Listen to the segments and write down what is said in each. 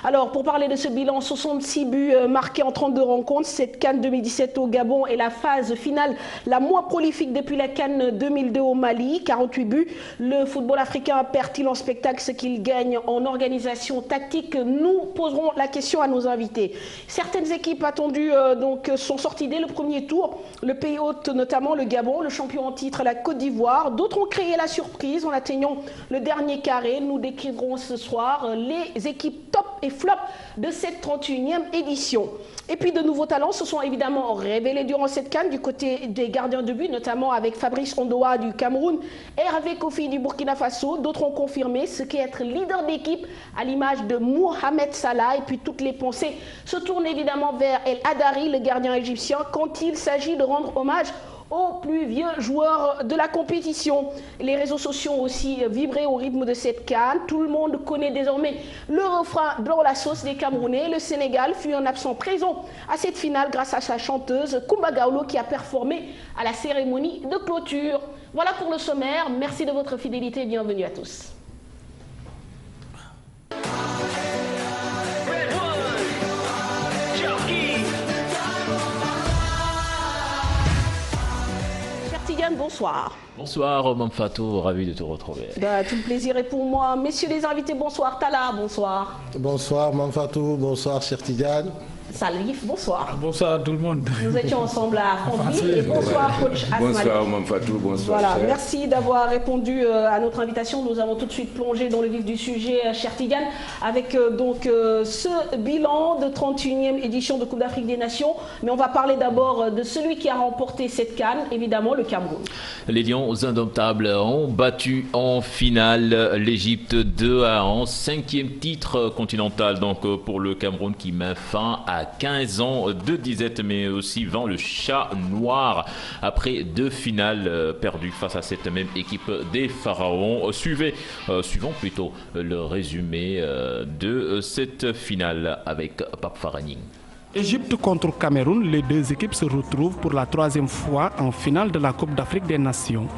Alors, pour parler de ce bilan, 66 buts marqués en 32 rencontres, cette CAN 2017 au Gabon est la phase finale la moins prolifique depuis la CAN 2002 au Mali, 48 buts. Le football africain perd-il en spectacle ce qu'il gagne en organisation tactique? Nous poserons la question à nos invités. Certaines équipes attendues sont sorties dès le premier tour, le pays hôte notamment le Gabon, le champion en titre la Côte d'Ivoire. D'autres ont créé la surprise en atteignant le dernier carré. Nous décriverons ce soir les équipes top et flop de cette 31e édition. Et puis de nouveaux talents se sont évidemment révélés durant cette CAN du côté des gardiens de but, notamment avec Fabrice Ondoa du Cameroun, Hervé Kofi du Burkina Faso. D'autres ont confirmé ce qu'est être leader d'équipe à l'image de Mohamed Salah. Et puis toutes les pensées se tournent évidemment vers El Hadari, le gardien égyptien, quand il s'agit de rendre hommage aux plus vieux joueurs de la compétition. Les réseaux sociaux ont aussi vibré au rythme de cette CAN. Tout le monde connaît désormais le refrain dans la sauce des Camerounais. Le Sénégal fut un absent présent à cette finale grâce à sa chanteuse Kumba Gawlo qui a performé à la cérémonie de clôture. Voilà pour le sommaire. Merci de votre fidélité et bienvenue à tous. Bonsoir. Bonsoir Mme Fatou, ravi de te retrouver. Tout le plaisir est pour moi. Messieurs les invités, bonsoir. Tala, bonsoir. Bonsoir Mme Fatou, bonsoir Cheikh Tidiane. Salif, bonsoir. Bonsoir à tout le monde. Nous étions ensemble à Francky et bonsoir coach Asmali. Bonsoir Mme Fatou, bonsoir. Voilà, merci d'avoir répondu à notre invitation. Nous avons tout de suite plongé dans le vif du sujet, Cheikh Tidiane, avec ce bilan de 31e édition de Coupe d'Afrique des Nations. Mais on va parler d'abord de celui qui a remporté cette CAN, évidemment le Cameroun. Les Lions indomptables ont battu en finale l'Égypte 2-1, 5e titre continental donc pour le Cameroun qui met fin à 15 ans de disette, mais aussi vend le chat noir après 2 finales perdues face à cette même équipe des Pharaons. Suivons plutôt le résumé de cette finale avec Pape Faraning. Égypte contre Cameroun, les deux équipes se retrouvent pour la 3e fois en finale de la Coupe d'Afrique des Nations.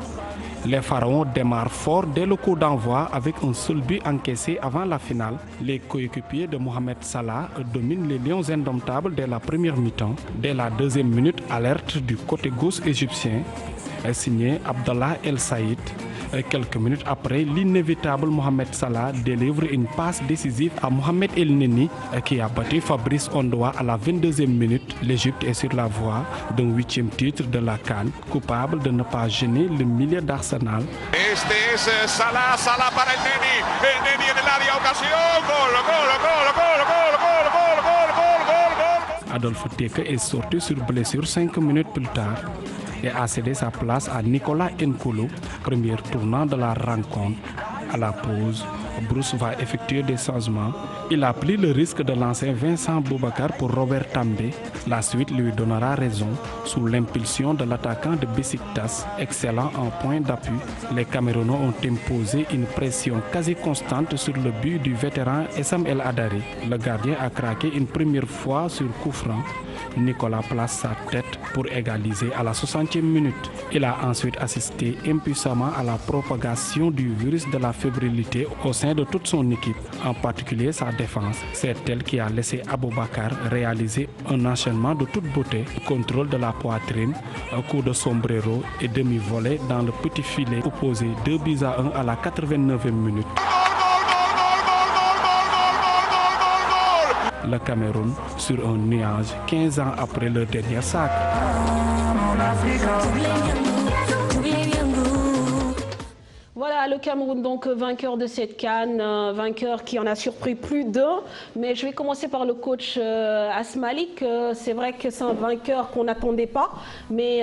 Les Pharaons démarrent fort dès le coup d'envoi avec un seul but encaissé avant la finale. Les coéquipiers de Mohamed Salah dominent les Lions indomptables dès la première mi-temps. Dès la 2e minute, alerte du côté gauche égyptien, signé Abdallah El Saïd. Quelques minutes après, l'inévitable Mohamed Salah délivre une passe décisive à Mohamed El Neni qui a battu Fabrice Ondoa à la 22e minute. L'Égypte est sur la voie d'un 8e titre de la CAN, coupable de ne pas gêner le milieu d'Arsenal. Este es Salah, Salah para El Neni en el área, ocasión, gol, gol, gol, gol, gol, gol, gol, gol, gol, gol, gol. Adolphe Teke est sorti sur blessure 5 minutes plus tard et a cédé sa place à Nicolas Nkolo, premier tournant de la rencontre. À la pause, Bruce va effectuer des changements. Il a pris le risque de lancer Vincent Boubacar pour Robert També. La suite lui donnera raison sous l'impulsion de l'attaquant de Besiktas, excellent en point d'appui. Les Camerounais ont imposé une pression quasi constante sur le but du vétéran Essam El Hadari. Le gardien a craqué une première fois sur coup franc. Nicolas place sa tête pour égaliser à la 60e minute. Il a ensuite assisté impuissamment à la propagation du virus de la fébrilité au sein de toute son équipe, en particulier sa défense. C'est elle qui a laissé Aboubakar réaliser un enchaînement de toute beauté, contrôle de la poitrine, un coup de sombrero et demi-volée dans le petit filet opposé 2-1 à la 89e minute. Le Cameroun sur un nuage 15 ans après leur dernier sacre. Voilà le Cameroun donc vainqueur de cette CAN, vainqueur qui en a surpris plus d'un. Mais je vais commencer par le coach Asmalik. C'est vrai que c'est un vainqueur qu'on n'attendait pas, mais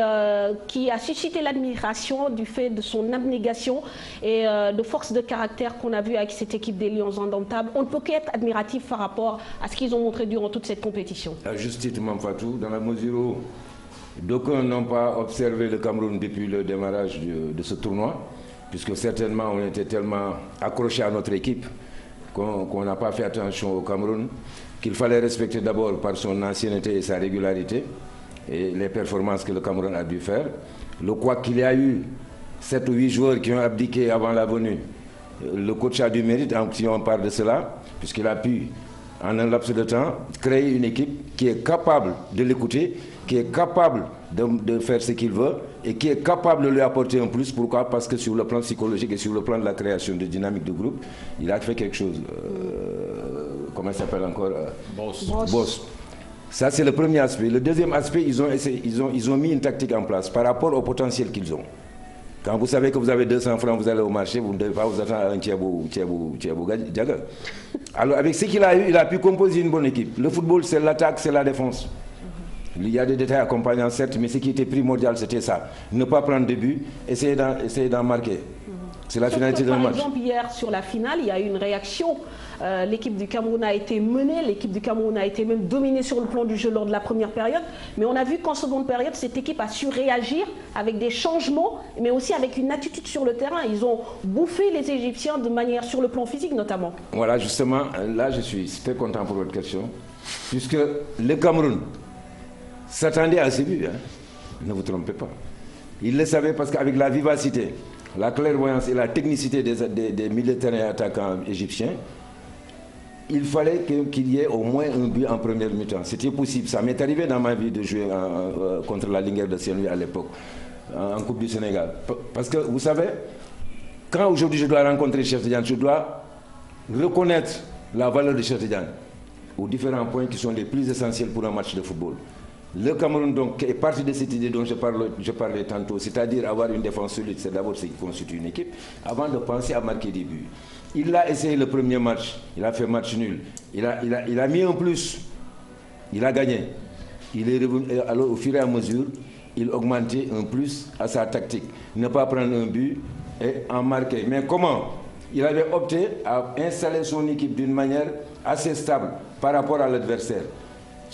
qui a suscité l'admiration du fait de son abnégation et de force de caractère qu'on a vu avec cette équipe des Lions indomptables. On ne peut qu'être admiratif par rapport à ce qu'ils ont montré durant toute cette compétition. À juste titre, Mme Fatou, dans la mesure où d'aucuns n'ont pas observé le Cameroun depuis le démarrage de ce tournoi, puisque certainement on était tellement accrochés à notre équipe qu'on n'a pas fait attention au Cameroun, qu'il fallait respecter d'abord par son ancienneté et sa régularité, et les performances que le Cameroun a dû faire. Le quoi qu'il y a eu 7 ou 8 joueurs qui ont abdiqué avant la venue, le coach a du mérite, si on parle de cela, puisqu'il a pu en un laps de temps, créer une équipe qui est capable de l'écouter, qui est capable de faire ce qu'il veut et qui est capable de lui apporter un plus. Pourquoi? Parce que sur le plan psychologique et sur le plan de la création de dynamique de groupe, il a fait quelque chose. Comment ça s'appelle encore? Boss. Ça, c'est le premier aspect. Le deuxième aspect, ils ont mis une tactique en place par rapport au potentiel qu'ils ont. Quand vous savez que vous avez 200 francs, vous allez au marché, vous ne devez pas vous attendre à un Thiabou Diaga. Alors, avec ce qu'il a eu, il a pu composer une bonne équipe. Le football, c'est l'attaque, c'est la défense. Il y a des détails accompagnants, certes, mais ce qui était primordial, c'était ça. Ne pas prendre de but, essayer d'en marquer. C'est la finalité d'un match. Par exemple, hier, sur la finale, il y a eu une réaction. L'équipe du Cameroun a été menée, l'équipe du Cameroun a été même dominée sur le plan du jeu lors de la première période. Mais on a vu qu'en seconde période, cette équipe a su réagir avec des changements, mais aussi avec une attitude sur le terrain. Ils ont bouffé les Égyptiens de manière sur le plan physique notamment. Voilà, justement, là je suis très content pour votre question, puisque le Cameroun s'attendait à ce but. Hein. Ne vous trompez pas. Il le savait parce qu'avec la vivacité, la clairvoyance et la technicité des militaires et attaquants égyptiens, il fallait qu'il y ait au moins un but en première mi-temps. C'était possible. Ça m'est arrivé dans ma vie de jouer contre la Linguère de Saint-Louis à l'époque, en Coupe du Sénégal. Parce que vous savez, quand aujourd'hui je dois rencontrer Cheikh Tidiane, je dois reconnaître la valeur de Cheikh Tidiane aux différents points qui sont les plus essentiels pour un match de football. Le Cameroun donc est parti de cette idée dont je parlais tantôt, c'est-à-dire avoir une défense solide, c'est d'abord ce qui constitue une équipe, avant de penser à marquer des buts. Il a essayé le premier match, il a fait match nul, il a mis un plus, il a gagné. Il est revenu, alors au fur et à mesure, il augmentait un plus à sa tactique. Ne pas prendre un but et en marquer. Mais comment? Il avait opté à installer son équipe d'une manière assez stable par rapport à l'adversaire.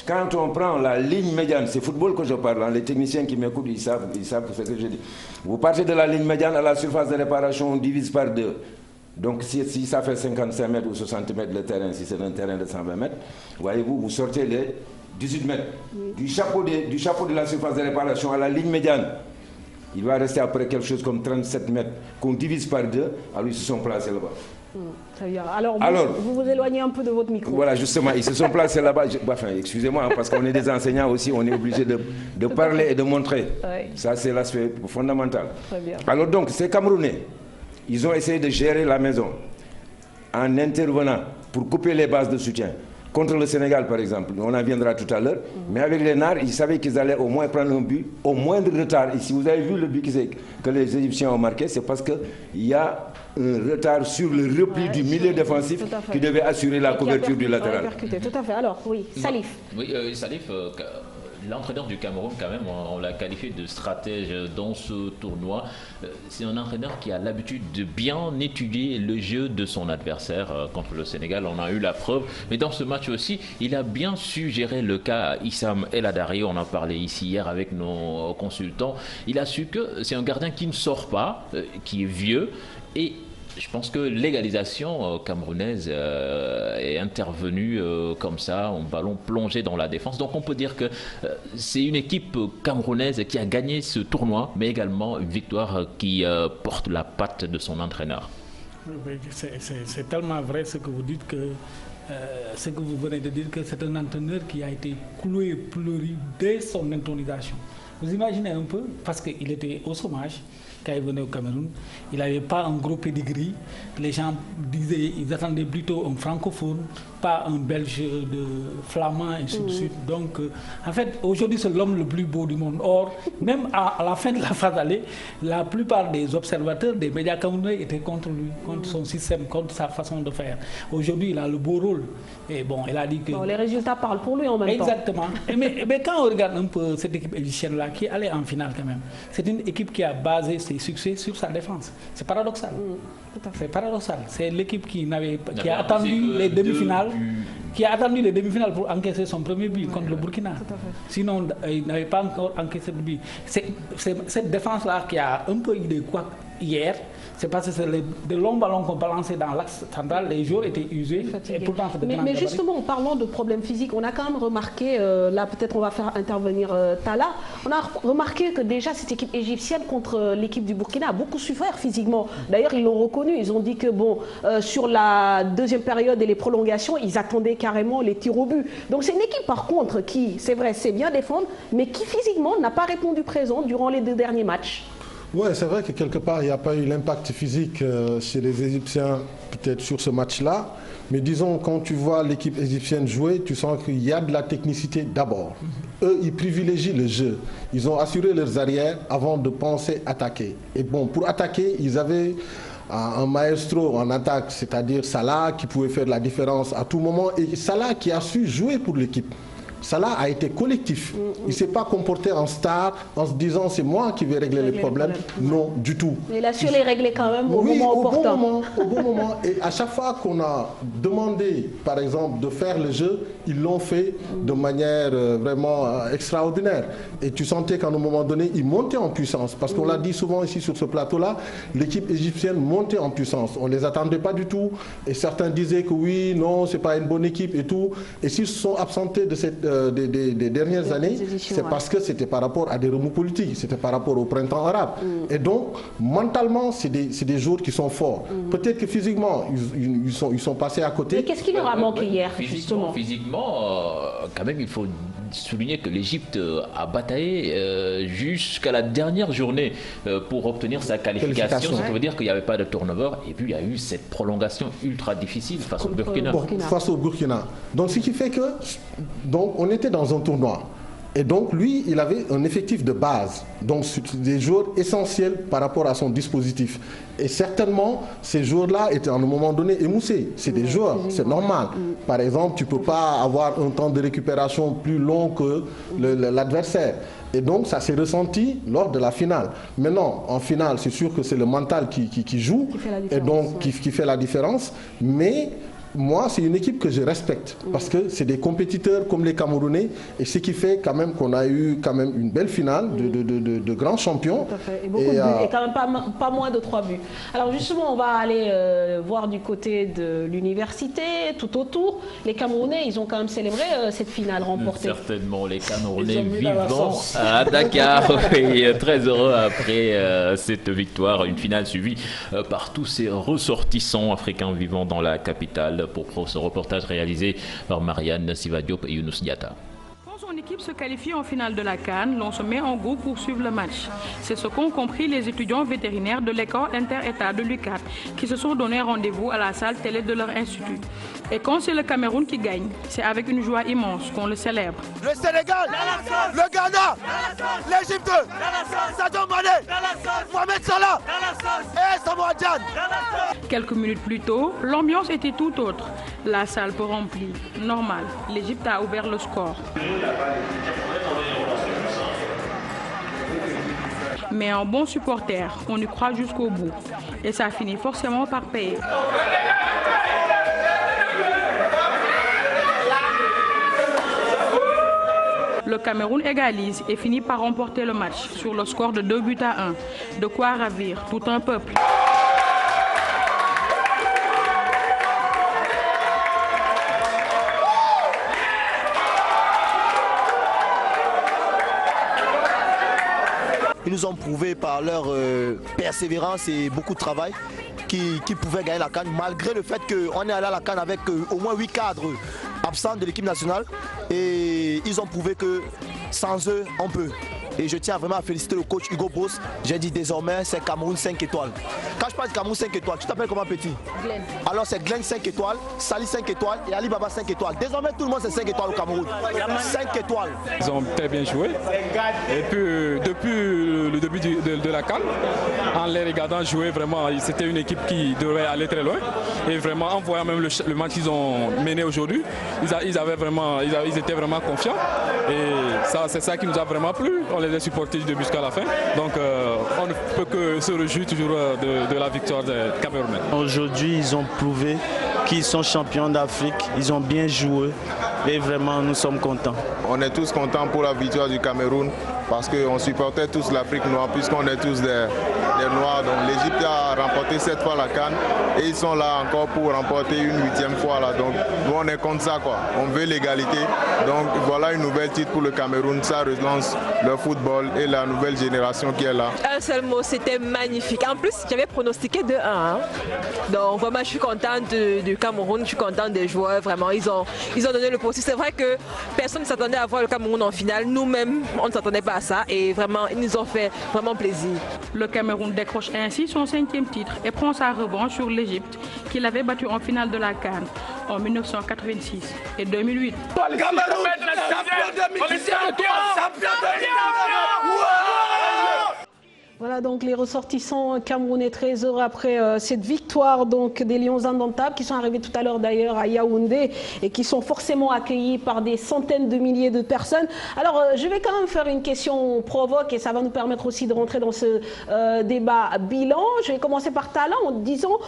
Quand on prend la ligne médiane, c'est football que je parle, hein, les techniciens qui m'écoutent, ils savent ce que je dis. Vous partez de la ligne médiane à la surface de réparation, on divise par 2. Donc si ça fait 55 mètres ou 60 mètres le terrain, si c'est un terrain de 120 mètres, voyez-vous, vous sortez les 18 mètres. Du chapeau de la surface de réparation à la ligne médiane, il va rester après quelque chose comme 37 mètres, qu'on divise par 2, alors ils se sont placés là-bas. Très bien. Alors, vous vous éloignez un peu de votre micro. Voilà, justement, ils se sont placés là-bas. Enfin, excusez-moi, parce qu'on est des enseignants aussi, on est obligé de parler et de montrer. Oui. Ça, c'est l'aspect fondamental. Très bien. Alors donc, ces Camerounais, ils ont essayé de gérer la maison en intervenant pour couper les bases de soutien. Contre le Sénégal, par exemple, on en viendra tout à l'heure, mais avec les Nars, ils savaient qu'ils allaient au moins prendre un but, au moindre retard. Et si vous avez vu le but que les Égyptiens ont marqué, c'est parce qu'il y a un retard sur le repli du milieu défensif qui devait assurer la couverture du latéral. Tout à fait. Alors, oui, Salif. Oui, Salif, l'entraîneur du Cameroun, quand même, on l'a qualifié de stratège dans ce tournoi. C'est un entraîneur qui a l'habitude de bien étudier le jeu de son adversaire. Contre le Sénégal, on a eu la preuve. Mais dans ce match aussi, il a bien su gérer le cas Issam El Hadari. On en parlait ici hier avec nos consultants. Il a su que c'est un gardien qui ne sort pas, qui est vieux. Et je pense que l'égalisation camerounaise est intervenue comme ça, un ballon plongé dans la défense. Donc on peut dire que c'est une équipe camerounaise qui a gagné ce tournoi, mais également une victoire qui porte la patte de son entraîneur. C'est tellement vrai ce que vous dites que ce que vous venez de dire, que c'est un entraîneur qui a été cloué et pleuré dès son intronisation. Vous imaginez un peu, parce qu'il était au chômage quand il venait au Cameroun, il n'avait pas un gros pedigree. Les gens disaient, ils attendaient plutôt un francophone, pas un belge de flamand, et ainsi de suite. Donc, en fait, aujourd'hui, c'est l'homme le plus beau du monde. Or, même à la fin de la phase allée, la plupart des observateurs, des médias camerounais étaient contre lui, contre son système, contre sa façon de faire. Aujourd'hui, il a le beau rôle. Et bon, il a dit que... Bon, les résultats parlent pour lui en même temps. Exactement. Mais quand on regarde un peu cette équipe égyptienne-là, qui est allée en finale quand même, c'est une équipe qui a basé ses succès sur sa défense. C'est paradoxal. C'est paradoxal. C'est l'équipe qui a attendu les demi-finales, pour encaisser son premier but contre le Burkina. Sinon, il n'avait pas encore encaissé le but. C'est cette défense-là qui a un peu eu des couacs hier, c'est parce que c'est de longs ballons qu'on peut lancer dans l'axe central, les joueurs étaient usés. Et pourtant, mais justement, en parlant de problèmes physiques, on a quand même remarqué, là peut-être on va faire intervenir Talla, on a remarqué que déjà cette équipe égyptienne contre l'équipe du Burkina a beaucoup souffert physiquement. D'ailleurs, ils l'ont reconnu, ils ont dit que bon, sur la deuxième période et les prolongations, ils attendaient carrément les tirs au but. Donc c'est une équipe par contre qui, c'est vrai, sait bien défendre, mais qui physiquement n'a pas répondu présent durant les 2 derniers matchs. Oui, c'est vrai que quelque part, il n'y a pas eu l'impact physique chez les Égyptiens, peut-être sur ce match-là. Mais disons, quand tu vois l'équipe égyptienne jouer, tu sens qu'il y a de la technicité d'abord. Eux, ils privilégient le jeu. Ils ont assuré leurs arrières avant de penser attaquer. Et bon, pour attaquer, ils avaient un maestro en attaque, c'est-à-dire Salah, qui pouvait faire la différence à tout moment. Et Salah qui a su jouer pour l'équipe. Salah a été collectif. Il ne s'est pas comporté en star en se disant c'est moi qui vais régler les problèmes. Non, du tout. Il a su les régler quand même au moment opportun. Au bon moment. Et à chaque fois qu'on a demandé, par exemple, de faire le jeu, ils l'ont fait de manière vraiment extraordinaire. Et tu sentais qu'à un moment donné, ils montaient en puissance. Parce qu'on l'a dit souvent ici sur ce plateau-là, l'équipe égyptienne montait en puissance. On ne les attendait pas du tout. Et certains disaient que oui, non, ce n'est pas une bonne équipe et tout. Et s'ils se sont absentés de cette des dernières années, c'est parce que c'était par rapport à des remous politiques, c'était par rapport au printemps arabe. Et donc, mentalement, c'est des joueurs qui sont forts. Peut-être que physiquement, ils sont passés à côté. Mais qu'est-ce qui leur a manqué hier, justement? Physiquement, quand même, il faut souligner que l'Égypte a bataillé jusqu'à la dernière journée pour obtenir sa qualification. Ce qui veut dire qu'il n'y avait pas de turnover. Et puis, il y a eu cette prolongation ultra difficile face au Burkina. Face au Burkina. Donc, ce qui fait que... Donc, on était dans un tournoi. Et donc, lui, il avait un effectif de base. Donc, des joueurs essentiels par rapport à son dispositif. Et certainement, ces joueurs-là étaient à un moment donné émoussés. C'est des joueurs, c'est normal. Par exemple, tu ne peux pas avoir un temps de récupération plus long que l'adversaire. Et donc, ça s'est ressenti lors de la finale. Maintenant, en finale, c'est sûr que c'est le mental qui joue, et donc qui fait la différence. Mais... moi, c'est une équipe que je respecte parce que c'est des compétiteurs comme les Camerounais et ce qui fait quand même qu'on a eu quand même une belle finale de grands champions. Tout à fait. Et beaucoup de buts et quand même pas moins de 3 buts. Alors justement, on va aller voir du côté de l'université, tout autour. Les Camerounais, ils ont quand même célébré cette finale remportée. Certainement, les Camerounais vivants à Dakar. Et très heureux après cette victoire, une finale suivie par tous ces ressortissants africains vivant dans la capitale. Pour ce reportage réalisé par Marianne Sivadiop et Younous Diatta. Quand son équipe se qualifie en finale de la CAN, l'on se met en groupe pour suivre le match. C'est ce qu'ont compris les étudiants vétérinaires de l'école inter-état de l'UCAD qui se sont donné rendez-vous à la salle télé de leur institut. Et quand c'est le Cameroun qui gagne, c'est avec une joie immense qu'on le célèbre. Le Sénégal, le Ghana, l'Égypte, Sadio Mané, Mohamed Salah et Samoa Gyan. Quelques minutes plus tôt, l'ambiance était tout autre. La salle peu remplie. Normal, l'Égypte a ouvert le score. Mais un bon supporter, on y croit jusqu'au bout. Et ça finit forcément par payer. Le Cameroun égalise et finit par remporter le match sur le score de 2-1. De quoi ravir tout un peuple. Ils nous ont prouvé par leur persévérance et beaucoup de travail qu'ils pouvaient gagner la CAN, malgré le fait qu'on est allé à la CAN avec au moins 8 cadres absents de l'équipe nationale. Et ils ont prouvé que sans eux, on peut. Et je tiens vraiment à féliciter le coach Hugo Bross. J'ai dit désormais, c'est Cameroun 5 étoiles. Quand je parle de Cameroun 5 étoiles, tu t'appelles comment petit? Glenn. Alors c'est Glenn 5 étoiles, Sali 5 étoiles et Ali Baba 5 étoiles. Désormais, tout le monde c'est 5 étoiles au Cameroun. 5 étoiles. Ils ont très bien joué. Et puis, depuis le début de la CAN, en les regardant jouer, vraiment, c'était une équipe qui devait aller très loin. Et vraiment, en voyant même le match qu'ils ont mené aujourd'hui, ils étaient vraiment confiants. Et ça, c'est ça qui nous a vraiment plu. On les a supportés du début jusqu'à la fin. Donc on ne peut que se réjouir toujours de la victoire des Camerounais. Aujourd'hui, ils ont prouvé qu'ils sont champions d'Afrique. Ils ont bien joué. et vraiment nous sommes contents. On est tous contents pour la victoire du Cameroun parce qu'on supportait tous l'Afrique noire puisqu'on est tous des Noirs. Donc l'Égypte a remporté 7 fois la CAN et ils sont là encore pour remporter une 8e fois là. Donc nous on est contre ça quoi. On veut l'égalité. Donc voilà une nouvelle titre pour le Cameroun. Ça relance le football et la nouvelle génération qui est là. Un seul mot, c'était magnifique. En plus, j'avais pronostiqué 2-1. Hein. Donc vraiment, je suis contente du Cameroun, je suis contente des joueurs. Vraiment, ils ont donné le possible. C'est vrai que personne ne s'attendait à voir le Cameroun en finale. Nous-mêmes, on ne s'attendait pas à ça. Et vraiment, ils nous ont fait vraiment plaisir. Le Cameroun décroche ainsi son 5e titre et prend sa revanche sur l'Égypte, qu'il avait battu en finale de la CAN en 1986 et 2008. Le Cameroun, champion 2017, champion Voilà donc les ressortissants camerounais très heureux après cette victoire donc des Lions indomptables qui sont arrivés tout à l'heure d'ailleurs à Yaoundé et qui sont forcément accueillis par des centaines de milliers de personnes. Alors je vais quand même faire une question provoque et ça va nous permettre aussi de rentrer dans ce débat bilan. Je vais commencer par Tala en disant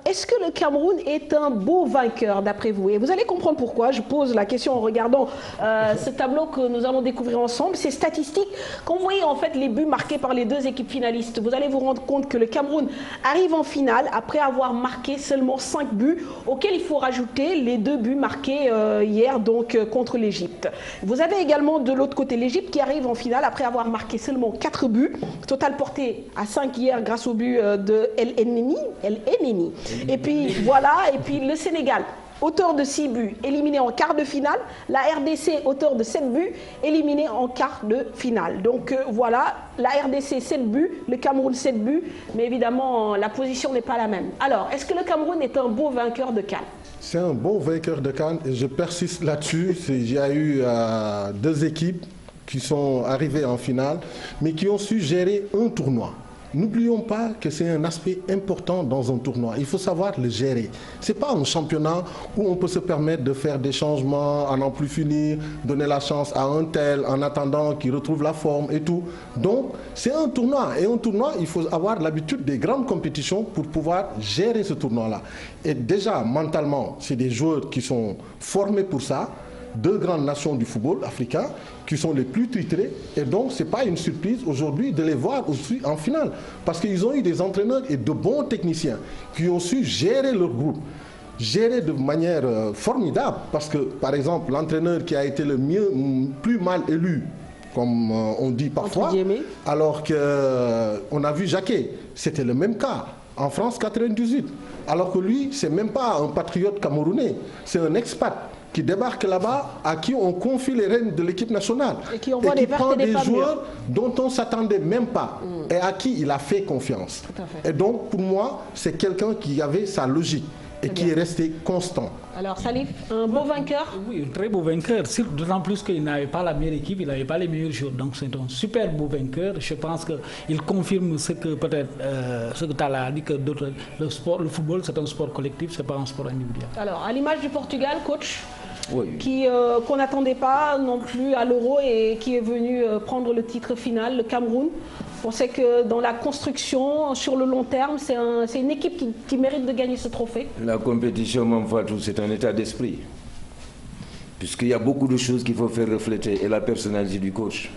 est-ce que le Cameroun est un beau vainqueur d'après vous? Et vous allez comprendre pourquoi. Je pose la question en regardant ce tableau que nous allons découvrir ensemble. Ces statistiques, quand vous voyez en fait les buts marqués par les deux équipes finalistes, vous allez vous rendre compte que le Cameroun arrive en finale après avoir marqué seulement 5 buts, auxquels il faut rajouter les 2 buts marqués hier donc contre l'Égypte. Vous avez également de l'autre côté l'Égypte qui arrive en finale après avoir marqué seulement 4 buts, total porté à 5 hier grâce au but de El Enneni. Et puis voilà, et puis le Sénégal, auteur de 6 buts, éliminé en quart de finale. La RDC, auteur de 7 buts, éliminé en quart de finale. Donc voilà, la RDC 7 buts, le Cameroun 7 buts, mais évidemment la position n'est pas la même. Alors, est-ce que le Cameroun est un beau vainqueur de CAN? C'est un bon vainqueur de CAN et je persiste là-dessus. Il y a eu 2 équipes qui sont arrivées en finale, mais qui ont su gérer un tournoi. N'oublions pas que c'est un aspect important dans un tournoi. Il faut savoir le gérer. Ce n'est pas un championnat où on peut se permettre de faire des changements à n'en plus finir, donner la chance à un tel en attendant qu'il retrouve la forme et tout. Donc, c'est un tournoi. Et un tournoi, il faut avoir l'habitude des grandes compétitions pour pouvoir gérer ce tournoi-là. Et déjà, mentalement, c'est des joueurs qui sont formés pour ça. 2 grandes nations du football africain qui sont les plus titrées et donc ce n'est pas une surprise aujourd'hui de les voir aussi en finale parce qu'ils ont eu des entraîneurs et de bons techniciens qui ont su gérer leur groupe, gérer de manière formidable parce que par exemple l'entraîneur qui a été le plus mal élu comme on dit parfois, alors qu'on a vu Jacquet, c'était le même cas en France 98, alors que lui c'est même pas un patriote camerounais, c'est un expat qui débarque là-bas, à qui on confie les rênes de l'équipe nationale et qui prend des joueurs dont on ne s'attendait même pas et à qui il a fait confiance. Et donc pour moi, c'est quelqu'un qui avait sa logique et qui est resté constant. Alors Salif, un beau vainqueur? Oui, un très beau vainqueur, d'autant plus qu'il n'avait pas la meilleure équipe, il n'avait pas les meilleurs joueurs. Donc c'est un super beau vainqueur. Je pense qu'il confirme ce que peut-être ce que tu as dit, que le football c'est un sport collectif, c'est pas un sport individuel. Alors à l'image du Portugal, coach, oui. Qu'on n'attendait pas non plus à l'Euro et qui est venu prendre le titre final, le Cameroun. On sait que dans la construction, sur le long terme, c'est une équipe qui mérite de gagner ce trophée. La compétition, Mme Fatou, c'est un état d'esprit. Puisqu'il y a beaucoup de choses qu'il faut faire refléter et la personnalité du coach.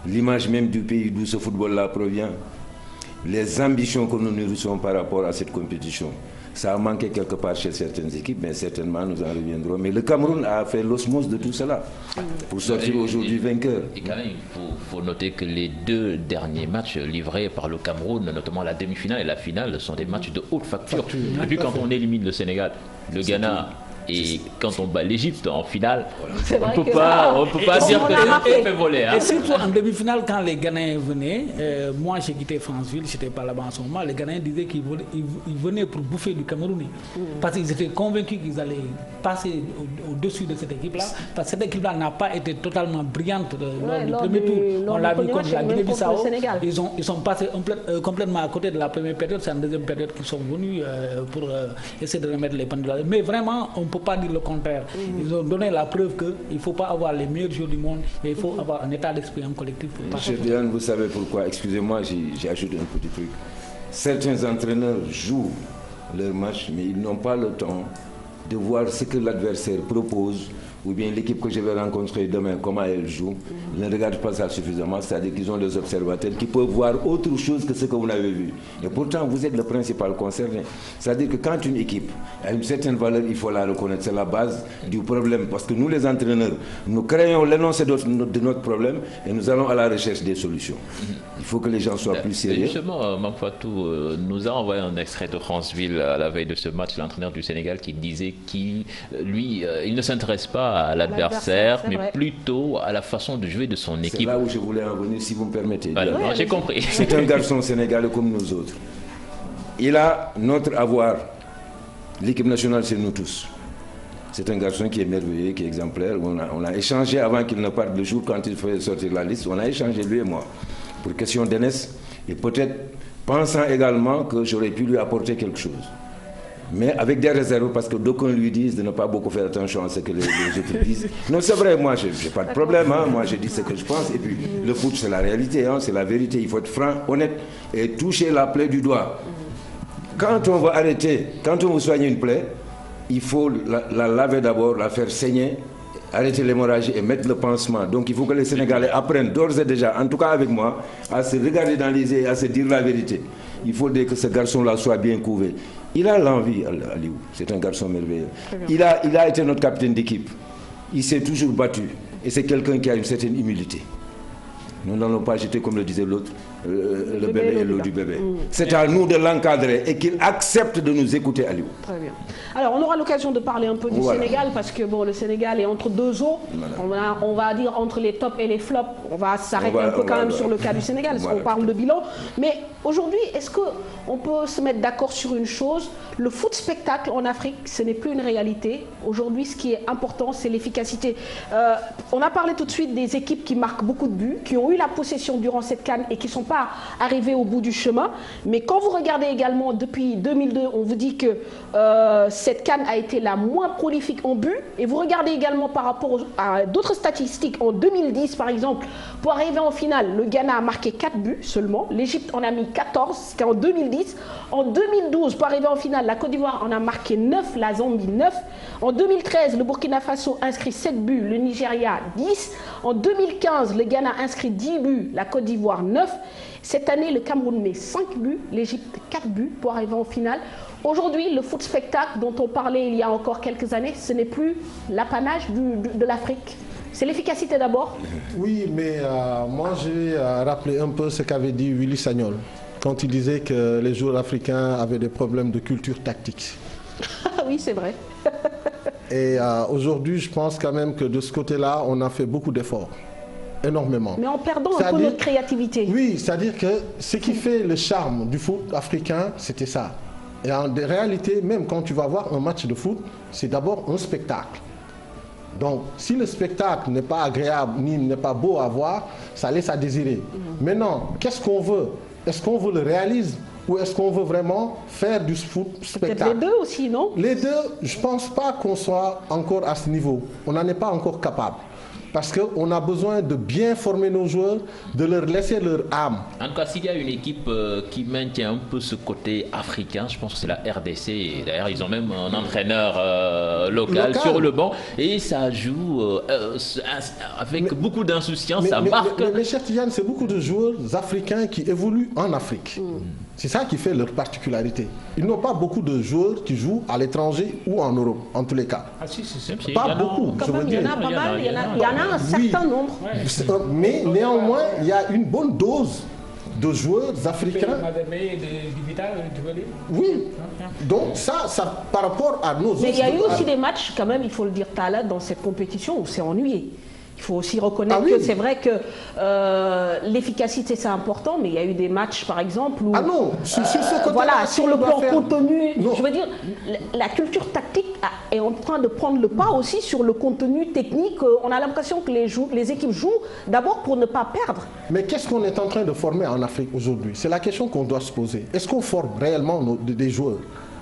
L'image même du pays d'où ce football-là provient. Les ambitions que nous nourrissons par rapport à cette compétition. Ça a manqué quelque part chez certaines équipes, mais certainement nous en reviendrons. Mais le Cameroun a fait l'osmose de tout cela pour sortir aujourd'hui vainqueur. Et quand même, il faut noter que les 2 derniers matchs livrés par le Cameroun, notamment la demi-finale et la finale, sont des matchs de haute facture. Et puis quand on élimine le Sénégal, le Ghana, et quand on bat l'Égypte en finale, on ne peut pas dire que c'est fait voler. Et surtout en demi-finale, quand les Ghanéens venaient, moi j'ai quitté Franceville, je n'étais pas là-bas en ce moment, les Ghanéens disaient qu'ils venaient pour bouffer du Camerounais. Parce qu'ils étaient convaincus qu'ils allaient passer au-dessus de cette équipe-là. Parce que cette équipe-là n'a pas été totalement brillante lors du premier tour. On l'a vu contre la Guinée-Bissau. Ils sont passés complètement à côté de la première période. C'est en deuxième période qu'ils sont venus pour essayer de remettre les pendules. Mais vraiment, on ne peut pas dire le contraire. Ils ont donné la preuve qu'il ne faut pas avoir les meilleurs joueurs du monde, mais il faut avoir un état d'esprit, un collectif. Monsieur Diane, vous savez pourquoi? Excusez-moi, j'ajoute un petit truc. Certains entraîneurs jouent leur match, mais ils n'ont pas le temps de voir ce que l'adversaire propose ou bien l'équipe que je vais rencontrer demain, comment elle joue, ne regardent pas ça suffisamment, c'est-à-dire qu'ils ont des observateurs qui peuvent voir autre chose que ce que vous avez vu. Et pourtant, vous êtes le principal concerné. C'est-à-dire que quand une équipe a une certaine valeur, il faut la reconnaître. C'est la base du problème. Parce que nous, les entraîneurs, nous créons l'énoncé de notre problème et nous allons à la recherche des solutions. Il faut que les gens soient plus sérieux. Justement, Mamfatou nous a envoyé un extrait de Franceville à la veille de ce match, l'entraîneur du Sénégal qui disait qu'il il ne s'intéresse pas à l'adversaire, mais plutôt à la façon de jouer de son équipe. C'est là où je voulais en venir, si vous me permettez. Alors, j'ai compris. C'est un garçon sénégalais comme nous autres. Il a notre avoir. L'équipe nationale, c'est nous tous. C'est un garçon qui est merveilleux, qui est exemplaire. On a échangé avant qu'il ne parte le jour, quand il faisait sortir la liste. On a échangé, lui et moi, pour question d'aînesse. Et peut-être pensant également que j'aurais pu lui apporter quelque chose. Mais avec des réserves, parce que d'aucuns lui disent de ne pas beaucoup faire attention à ce que les autres disent. Non, c'est vrai, moi, je n'ai pas de problème. Hein. Moi, je dis ce que je pense. Et puis, le foot, c'est la réalité, hein, c'est la vérité. Il faut être franc, honnête et toucher la plaie du doigt. Quand on va arrêter, quand on veut soigner une plaie, il faut la laver d'abord, la faire saigner, arrêter l'hémorragie et mettre le pansement. Donc il faut que les Sénégalais apprennent d'ores et déjà, en tout cas avec moi, à se regarder dans les yeux et à se dire la vérité. Il faut que ce garçon-là soit bien couvé. Il a l'envie, Aliou, c'est un garçon merveilleux. Il a été notre capitaine d'équipe. Il s'est toujours battu. Et c'est quelqu'un qui a une certaine humilité. Nous n'allons pas jeter, comme le disait l'autre, le bébé et l'eau du bébé. C'est à nous de l'encadrer et qu'il accepte de nous écouter, Aliou. Très bien. Alors, on aura l'occasion de parler un peu du Sénégal, parce que bon, le Sénégal est entre deux eaux. Voilà. On va dire entre les tops et les flops. On va s'arrêter un peu quand même sur le cas du Sénégal, parce qu'on parle de bilan. Mais aujourd'hui, est-ce qu'on peut se mettre d'accord sur une chose? Le foot spectacle en Afrique, ce n'est plus une réalité. Aujourd'hui, ce qui est important, c'est l'efficacité. On a parlé tout de suite des équipes qui marquent beaucoup de buts, qui ont eu la possession durant cette CAN et qui ne sont pas arrivées au bout du chemin. Mais quand vous regardez également, depuis 2002, on vous dit que cette CAN a été la moins prolifique en buts. Et vous regardez également par rapport à d'autres statistiques. En 2010, par exemple, pour arriver en finale, le Ghana a marqué 4 buts seulement. L'Égypte en a mis 14, c'était en 2010. En 2012, pour arriver en finale, la Côte d'Ivoire en a marqué 9, la Zambie 9. En 2013, le Burkina Faso inscrit 7 buts, le Nigeria 10. En 2015, le Ghana inscrit 10 buts, la Côte d'Ivoire 9. Cette année, le Cameroun met 5 buts, l'Égypte 4 buts pour arriver en finale. Aujourd'hui, le foot spectacle dont on parlait il y a encore quelques années, ce n'est plus l'apanage de l'Afrique. C'est l'efficacité d'abord. Oui, mais moi je vais rappeler un peu ce qu'avait dit Willy Sagnol quand il disait que les joueurs africains avaient des problèmes de culture tactique. Oui, c'est vrai. Et aujourd'hui, je pense quand même que de ce côté-là, on a fait beaucoup d'efforts. Énormément. Mais en perdant un peu notre créativité. Oui, c'est-à-dire que ce qui fait le charme du foot africain, c'était ça. Et en réalité, même quand tu vas voir un match de foot, c'est d'abord un spectacle. Donc, si le spectacle n'est pas agréable, ni n'est pas beau à voir, ça laisse à désirer. Maintenant, qu'est-ce qu'on veut? Est-ce qu'on veut le réalisme ou est-ce qu'on veut vraiment faire du foot spectacle? Peut-être les deux aussi, non? Les deux, je ne pense pas qu'on soit encore à ce niveau. On n'en est pas encore capable. Parce qu'on a besoin de bien former nos joueurs, de leur laisser leur âme. En tout cas, s'il y a une équipe qui maintient un peu ce côté africain, je pense que c'est la RDC. D'ailleurs, ils ont même un entraîneur local sur le banc. Et ça joue avec beaucoup d'insouciance, ça marque. Mais cher Tidiane, c'est beaucoup de joueurs africains qui évoluent en Afrique. C'est ça qui fait leur particularité. Ils n'ont pas beaucoup de joueurs qui jouent à l'étranger ou en Europe, en tous les cas. Ah si, c'est pas beaucoup, je veux dire. Il y en a pas mal, il y en a un certain nombre. Mais néanmoins, il y a une bonne dose de joueurs africains. Oui. Donc ça, par rapport à nos autres... Mais il y a eu aussi des matchs, quand même, il faut le dire, Tala, dans cette compétition où c'est ennuyé. Il faut aussi reconnaître que c'est vrai que l'efficacité c'est important, mais il y a eu des matchs par exemple où sur le plan contenu, je veux dire, la culture tactique est en train de prendre le pas aussi sur le contenu technique. On a l'impression que les équipes jouent d'abord pour ne pas perdre. Mais qu'est-ce qu'on est en train de former en Afrique aujourd'hui? C'est la question qu'on doit se poser. Est-ce qu'on forme réellement des joueurs?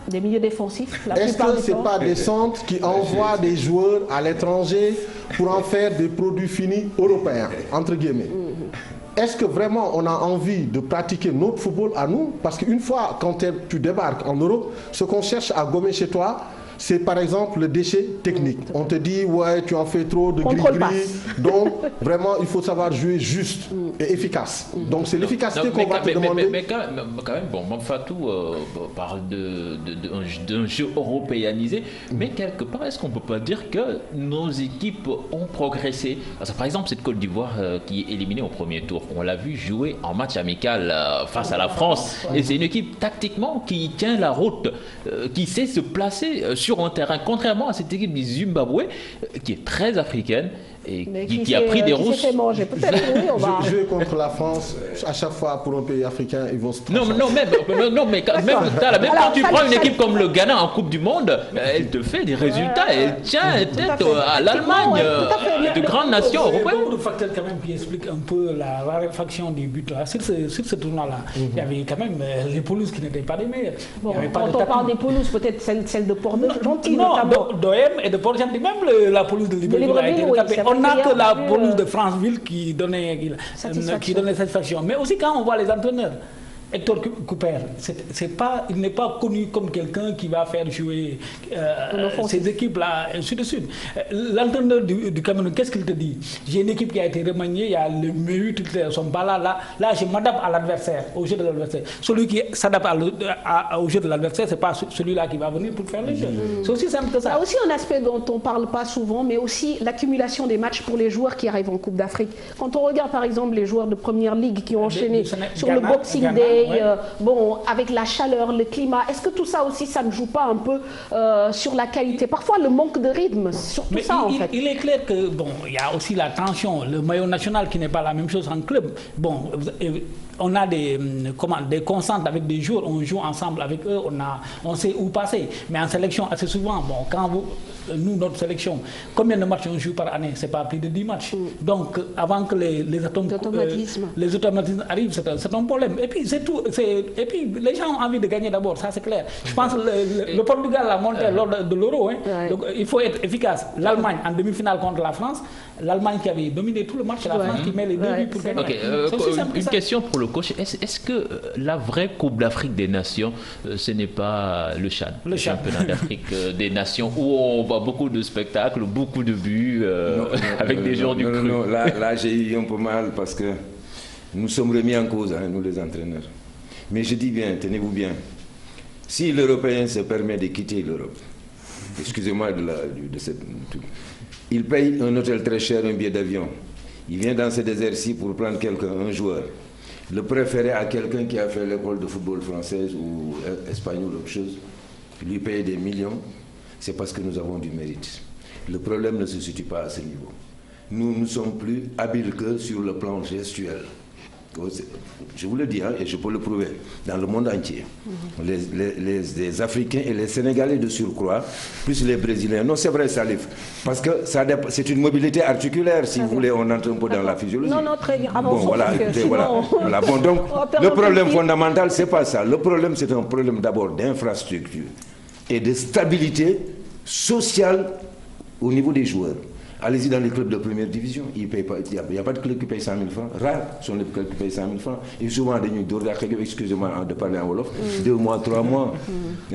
Des milieux défensifs. Est-ce que ce n'est pas des centres qui envoient des joueurs à l'étranger pour en faire des produits finis européens, entre guillemets? Est-ce que vraiment on a envie de pratiquer notre football à nous? Parce qu'une fois, quand tu débarques en Europe, ce qu'on cherche à gommer chez toi, c'est par exemple le déchet technique. On te dit, ouais, tu en fais trop de gris-gris. Donc, vraiment, il faut savoir jouer juste et efficace. Donc, c'est l'efficacité qu'on va te demander. Mais quand même, bon, Fatou parle d'un jeu européanisé, mais quelque part, est-ce qu'on ne peut pas dire que nos équipes ont progressé? Parce que, par exemple, cette Côte d'Ivoire qui est éliminée au premier tour, on l'a vu jouer en match amical face à la France. Et c'est une équipe tactiquement qui tient la route, qui sait se placer sur un terrain, contrairement à cette équipe du Zimbabwe, qui est très africaine. Et qui a pris des rousses. Jouer contre la France, à chaque fois pour un pays africain, ils vont se transformer. Mais quand tu prends une équipe comme le Ghana en Coupe du Monde, elle te fait des résultats, elle tient tête à l'Allemagne, de grandes nations européennes. Il y a beaucoup de facteurs quand même qui expliquent un peu la raréfaction des buts là. Sur ce tournoi-là, il y avait quand même les pelouses qui n'étaient pas les meilleures. Bon, quand on parle des pelouses, peut-être celle de Port-Gentil. Non, d'OM et de Port-Gentil, même la pelouse de Libreville a été retapée. On n'a que la pelouse de Franceville qui donnait satisfaction. Mais aussi quand on voit les entraîneurs, Hector Cooper, il n'est pas connu comme quelqu'un qui va faire jouer ces équipes-là, ainsi de suite. L'entraîneur du Cameroun, qu'est-ce qu'il te dit? J'ai une équipe qui a été remaniée, il y a le milieu, toutes les sont pas là. Là, je m'adapte à l'adversaire, au jeu de l'adversaire. Celui qui s'adapte au jeu de l'adversaire, ce n'est pas celui-là qui va venir pour faire le jeu. C'est aussi simple que ça. Il y a aussi un aspect dont on ne parle pas souvent, mais aussi l'accumulation des matchs pour les joueurs qui arrivent en Coupe d'Afrique. Quand on regarde par exemple les joueurs de Première Ligue qui ont enchaîné sur le Boxing Day, bon, avec la chaleur, le climat, est-ce que tout ça aussi, ça ne joue pas un peu sur la qualité? Parfois, le manque de rythme, surtout ça en fait. Il est clair que, bon, il y a aussi la tension, le maillot national qui n'est pas la même chose en club. Bon, on a des constantes avec des joueurs, on joue ensemble avec eux, on sait où passer. Mais en sélection, assez souvent, bon, nous, notre sélection, combien de matchs on joue par année? C'est pas plus de 10 matchs. Donc, avant que les automatismes arrivent, c'est un problème. Et puis, c'est tout. Et puis, les gens ont envie de gagner d'abord, ça c'est clair. Je pense que le Portugal a monté lors de l'Euro. Hein. Donc, il faut être efficace. L'Allemagne, en demi-finale contre la France, l'Allemagne qui avait dominé tout le match, c'est la France qui met les 2 buts pour gagner. Une question pour le coach. Est-ce que la vraie Coupe d'Afrique des Nations, ce n'est pas le CHAN, le championnat d'Afrique des Nations, où on voit beaucoup de spectacles, beaucoup de buts avec des gens du cru? Non, là j'ai eu un peu mal parce que nous sommes remis en cause, hein, nous les entraîneurs. Mais je dis bien, tenez-vous bien, si l'Européen se permet de quitter l'Europe, excusez-moi de cette... Il paye un hôtel très cher, un billet d'avion. Il vient dans ce désert-ci pour prendre un joueur. Le préférer à quelqu'un qui a fait l'école de football française ou espagnole ou autre chose, lui payer des millions, c'est parce que nous avons du mérite. Le problème ne se situe pas à ce niveau. Nous ne sommes plus habiles que sur le plan gestuel. Je vous le dis, hein, et je peux le prouver, dans le monde entier. Les Africains et les Sénégalais de surcroît, plus les Brésiliens. Non, c'est vrai, Salif, parce que c'est une mobilité articulaire, si vous voulez, on entre un peu dans la physiologie. Non, très bien. Bon, voilà, Bon, donc, le problème fondamental, c'est pas ça. Le problème, c'est un problème d'abord d'infrastructure et de stabilité sociale au niveau des joueurs. Allez-y dans les clubs de première division, il n'y a pas de club qui paye 100 000 francs. Rares sont les clubs qui payent 100 000 francs. Et souvent, excusez-moi de parler en Wolof, 2 mois, 3 mois.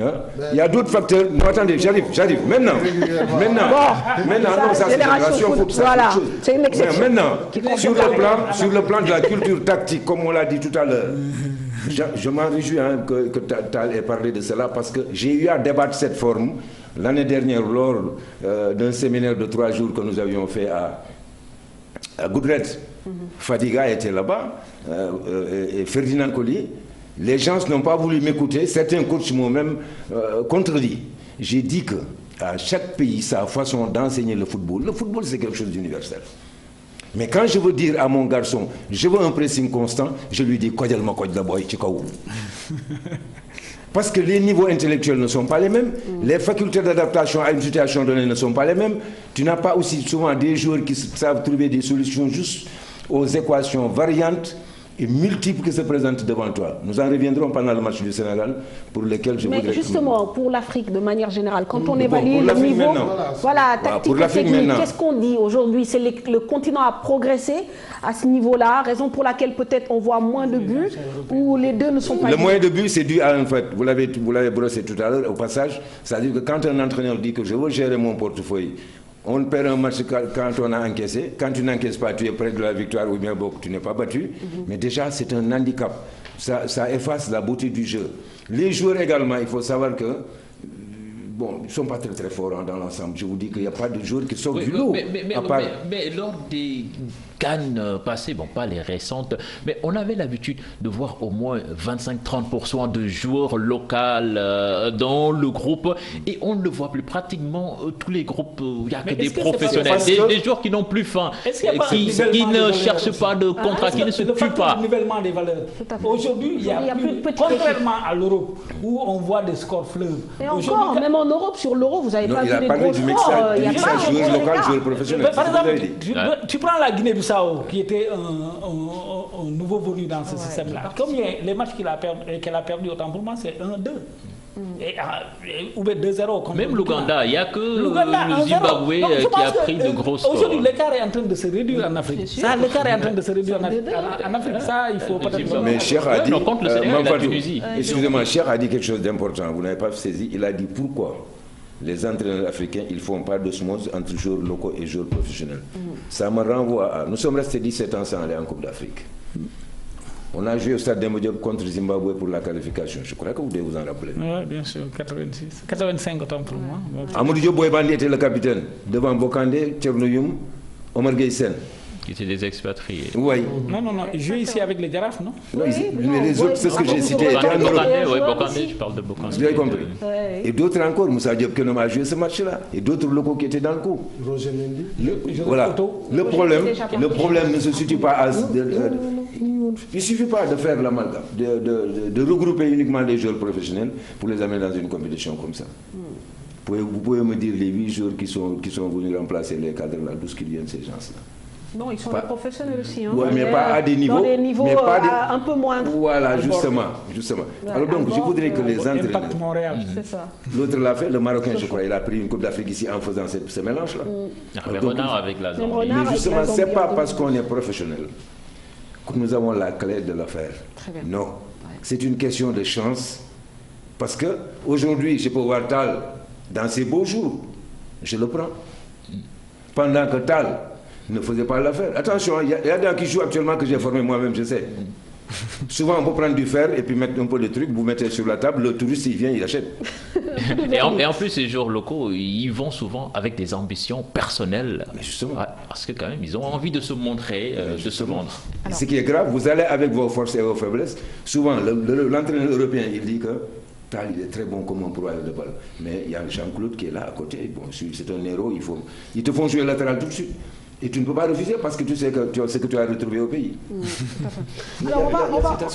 Hein? Il y a d'autres facteurs. Non, attendez, j'arrive. Maintenant, non, ça c'est génération foot, ça voilà, c'est une exception. Maintenant, sur le plan de la culture tactique, comme on l'a dit tout à l'heure, je m'en réjouis hein, que tu aies parlé de cela parce que j'ai eu à débattre cette forme l'année dernière lors d'un séminaire de 3 jours que nous avions fait à Goodred. Fadiga était là-bas et Ferdinand Collier. Les gens n'ont pas voulu m'écouter. Certains coachs m'ont même contredit. J'ai dit que à chaque pays, sa façon d'enseigner le football. Le football, c'est quelque chose d'universel. Mais quand je veux dire à mon garçon, je veux un pressing constant, je lui dis parce que les niveaux intellectuels ne sont pas les mêmes, les facultés d'adaptation à une situation donnée ne sont pas les mêmes. Tu n'as pas aussi souvent des joueurs qui savent trouver des solutions juste aux équations variantes et multiples qui se présentent devant toi. Nous en reviendrons pendant le match du Sénégal, pour lequel je voudrais... Mais justement, pour l'Afrique, de manière générale, quand on évalue le niveau, tactique et technique, qu'est-ce qu'on dit aujourd'hui? C'est le continent a progressé à ce niveau-là, raison pour laquelle peut-être on voit moins de buts, ou les deux ne sont pas... Le moins de buts, c'est dû à, en fait, vous l'avez brossé tout à l'heure, au passage, c'est-à-dire que quand un entraîneur dit que je veux gérer mon portefeuille, on perd un match quand on a encaissé. Quand tu n'encaisses pas, tu es près de la victoire ou bien tu n'es pas battu. Mais déjà, c'est un handicap. Ça efface la beauté du jeu. Les joueurs également, il faut savoir que bon, ils ne sont pas très très forts dans l'ensemble. Je vous dis qu'il n'y a pas de joueurs qui sortent du lot. Mais lors des Cannes passées, bon pas les récentes, mais on avait l'habitude de voir au moins 25-30% de joueurs locaux dans le groupe et on ne le voit plus. Pratiquement tous les groupes, il n'y a que des professionnels, des joueurs qui n'ont plus faim, qui ne cherchent pas de contrat, qui ne se tuent pas. Nivellement des valeurs. Aujourd'hui, il y a plus, contrairement à l'Europe où on voit des scores fleuves. Et encore, même en Europe, sur l'Euro, vous n'avez pas vu des gros scores. Il y a pas joueur local, joueur professionnel. Par exemple, tu prends la Guinée-Bissau, qui était un nouveau venu dans ce système-là. Comme les matchs qu'elle a perdu, autant pour moi, c'est 1-2. Ou 2-0. Même l'Ouganda, il n'y a que le Zimbabwe qui a pris de gros scores. Aujourd'hui, l'écart est en train de se réduire en Afrique. L'écart est en train de se réduire en Afrique. Ça, il faut peut-être... Mais Cheikh a dit... Excusez-moi, Cheikh a dit quelque chose d'important. Vous n'avez pas saisi. Il a dit pourquoi les entraîneurs africains, ils ne font pas d'osmose entre joueurs locaux et joueurs professionnels. Ça me renvoie à... Nous sommes restés 17 ans sans aller en Coupe d'Afrique. On a joué au stade Demba Diop contre Zimbabwe pour la qualification. Je crois que vous devez vous en rappeler. Oui, bien sûr, 86. 85 autant pour moi. Amadou Diop Boybandi était le capitaine. Devant Bokandé, Tchernoyoum, Omar Gueye-Sen. Qui étaient des expatriés. Oui. Non, je joue ici avec les Girafes, non? Mais les autres, c'est ce que j'ai cité, étaient en Europe. Oui, Bokandé, je parle de Bokandé. Vous avez compris. Et d'autres encore, Moussa Diop Kenom a joué ce match-là. Et d'autres locaux qui étaient dans le coup. Roger Mendy. Voilà. Le problème ne se situe pas à... Il ne suffit pas de faire l'amalgame, de regrouper uniquement les joueurs professionnels pour les amener dans une compétition comme ça. Vous pouvez me dire les 8 joueurs qui sont venus remplacer les cadres là, d'où qu'ils viennent ces gens-là? Non, ils sont des professionnels aussi. Hein. Oui, mais pas à des niveaux. Dans des niveaux un peu moins. Voilà, justement. Alors donc, je voudrais que les entraîneurs... C'est ça. L'autre l'a fait, le Marocain, je crois, il a pris une Coupe d'Afrique ici en faisant ce mélange-là. Le renard avec la Zambie. Mais justement, ce n'est pas parce qu'on est professionnel que nous avons la clé de le faire. Non. C'est une question de chance. Parce que aujourd'hui, je peux voir Tal dans ses beaux jours. Je le prends. Pendant que Tal ne faisait pas l'affaire. Attention, il y a des gens qui jouent actuellement que j'ai formé moi-même, je sais. Souvent, on peut prendre du fer et puis mettre un peu de trucs, vous mettez sur la table, le touriste, il vient, il achète. Et en plus, ces joueurs locaux, ils vont souvent avec des ambitions personnelles. Mais justement. Parce que quand même, ils ont envie de se montrer, de se vendre. Ce qui est grave, vous allez avec vos forces et vos faiblesses. Souvent, l'entraîneur européen, il dit que Tal, il est très bon comme un pourvoyeur de balle. Mais il y a Jean-Claude qui est là à côté. Bon, c'est un héros, ils te font jouer latéral tout de suite. Et tu ne peux pas refuser parce que tu sais ce que tu as retrouvé au pays. Alors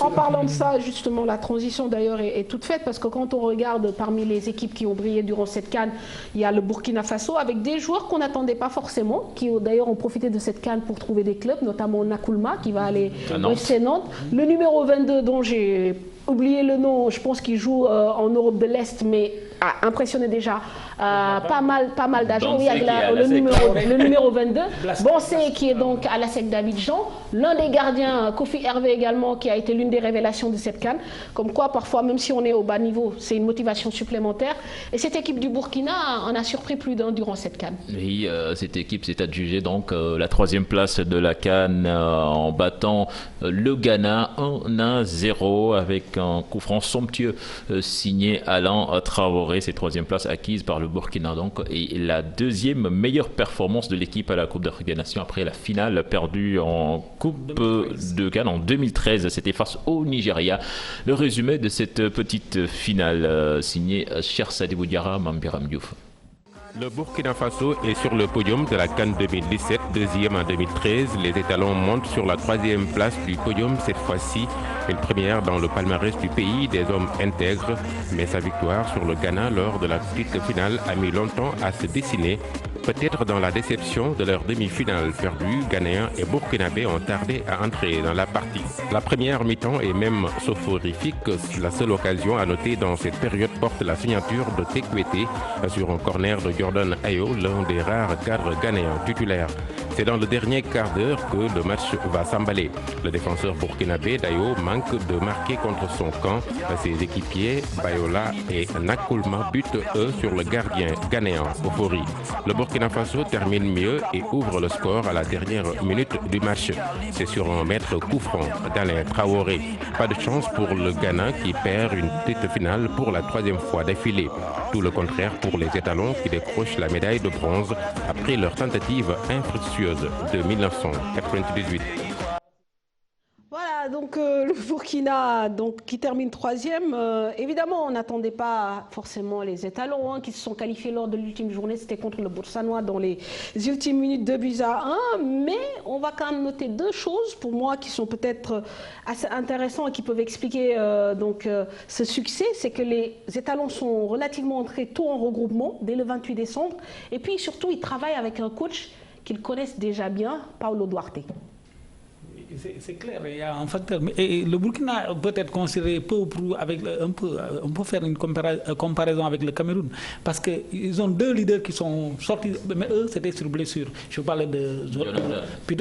en parlant de ça, justement, la transition d'ailleurs est toute faite parce que quand on regarde parmi les équipes qui ont brillé durant cette CAN, il y a le Burkina Faso avec des joueurs qu'on n'attendait pas forcément, qui d'ailleurs ont profité de cette CAN pour trouver des clubs, notamment Nakoulma qui va aller au FC Nantes. Le numéro 22 dont j'ai oublié le nom, je pense qu'il joue en Europe de l'Est, mais a impressionné déjà pas mal d'agents. Oui, avec le numéro 22. Boncé qui est donc à la SEC d'Abidjan. L'un des gardiens, Kofi Hervé également, qui a été l'une des révélations de cette CAN. Comme quoi, parfois, même si on est au bas niveau, c'est une motivation supplémentaire. Et cette équipe du Burkina en a surpris plus d'un durant cette CAN. Oui, cette équipe s'est adjugée donc la 3e place de la CAN en battant le Ghana 1-0 avec un coup franc somptueux signé Alain Traoré. C'est 3e place acquise par le Burkina donc, et la 2e meilleure performance de l'équipe à la Coupe d'Afrique des Nations après la finale perdue en Coupe de Cannes en 2013. C'était face au Nigeria. Le résumé de cette petite finale signé Cheikh Sadibou Diarra, Mambiram Diouf. Le Burkina Faso est sur le podium de la CAN 2017, 2e en 2013. Les étalons montent sur la 3e place du podium cette fois-ci. Une première dans le palmarès du pays des hommes intègres, mais sa victoire sur le Ghana lors de la petite finale a mis longtemps à se dessiner. Peut-être dans la déception de leur demi-finale perdue, Ghanéens et Burkinabés ont tardé à entrer dans la partie. La première mi-temps est même soporifique. La seule occasion à noter dans cette période porte la signature de Tekwete sur un corner de Jordan Ayew, l'un des rares cadres ghanéens titulaires. C'est dans le dernier quart d'heure que le match va s'emballer. Le défenseur burkinabé Dayo manque de marquer contre son camp. Ses équipiers Bayola et Nakoulma butent eux sur le gardien ghanéen Ofori. Le Burkina Faso termine mieux et ouvre le score à la dernière minute du match. C'est sur un mètre coup franc d'Alain Traoré. Pas de chance pour le Ghana qui perd une petite finale pour la troisième fois d'affilée. Tout le contraire pour les étalons qui décrochent la médaille de bronze après leur tentative infructueuse de 1998. Voilà, donc le Burkina qui termine troisième. Évidemment, on n'attendait pas forcément les étalons qui se sont qualifiés lors de l'ultime journée. C'était contre le Botswana dans les ultimes minutes, 2-1. Mais on va quand même noter deux choses pour moi qui sont peut-être assez intéressantes et qui peuvent expliquer ce succès. C'est que les étalons sont relativement entrés tôt en regroupement, dès le 28 décembre. Et puis surtout, ils travaillent avec un coach qu'ils connaissent déjà bien, Paulo Duarte. C'est clair, il y a un facteur. Et le Burkina peut être considéré peu ou prou avec on peut faire une comparaison avec le Cameroun parce qu'ils ont deux leaders qui sont sortis, mais eux c'était sur blessure. Je parlais de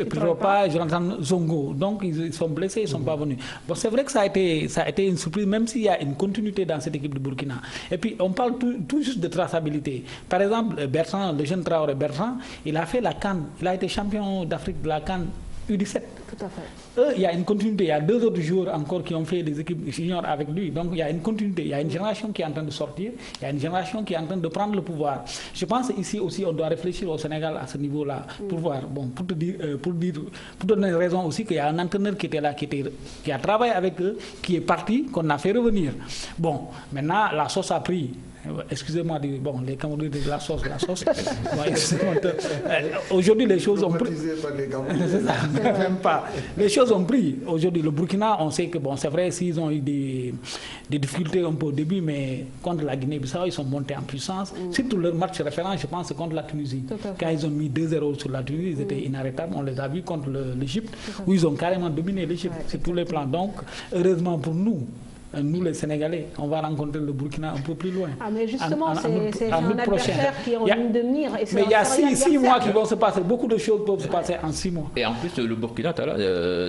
Piropa et Jonathan Zongo. Donc ils sont blessés, ils ne sont pas venus. Bon, c'est vrai que ça a été une surprise, même s'il y a une continuité dans cette équipe de Burkina. Et puis on parle tout juste de traçabilité. Par exemple, Bertrand, le jeune Traoré Bertrand, il a fait la CAN, il a été champion d'Afrique de la CAN U17. Tout à fait. Il y a une continuité. Il y a deux autres joueurs encore qui ont fait des équipes juniors avec lui. Donc il y a une continuité. Il y a une génération qui est en train de sortir. Il y a une génération qui est en train de prendre le pouvoir. Je pense ici aussi on doit réfléchir au Sénégal à ce niveau-là pour voir. Bon, pour donner raison aussi qu'il y a un entraîneur qui était là, qui a travaillé avec eux, qui est parti, qu'on a fait revenir. Bon, maintenant la sauce a pris. Excusez-moi, les Camerounais de la sauce. Aujourd'hui, les choses ont pris. Même pas. Les choses ont pris. Aujourd'hui, le Burkina, on sait que, c'est vrai, s'ils ont eu des difficultés un peu au début, mais contre la Guinée-Bissau, ils sont montés en puissance. Surtout leur match référent, je pense, contre la Tunisie. Quand ils ont mis 2-0 sur la Tunisie, ils étaient inarrêtables. On les a vus contre l'Égypte, où ils ont carrément dominé l'Égypte sur tous les plans. Donc, heureusement pour nous, les Sénégalais, on va rencontrer le Burkina un peu plus loin. Ah mais justement, c'est un adversaire qui est en ligne de mire. Mais il y a 6 mois qui vont se passer. Beaucoup de choses peuvent se passer en 6 mois. Et en plus, le Burkina,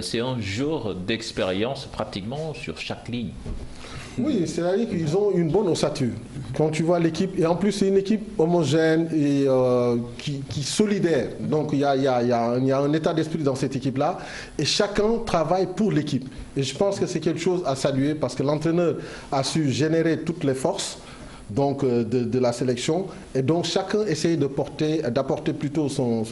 c'est un jour d'expérience pratiquement sur chaque ligne. Oui, c'est-à-dire qu'ils ont une bonne ossature. Quand tu vois l'équipe, et en plus c'est une équipe homogène et qui solidaire. Donc il y a un état d'esprit dans cette équipe-là et chacun travaille pour l'équipe. Et je pense que c'est quelque chose à saluer parce que l'entraîneur a su générer toutes les forces de la sélection et donc chacun essaye d'apporter plutôt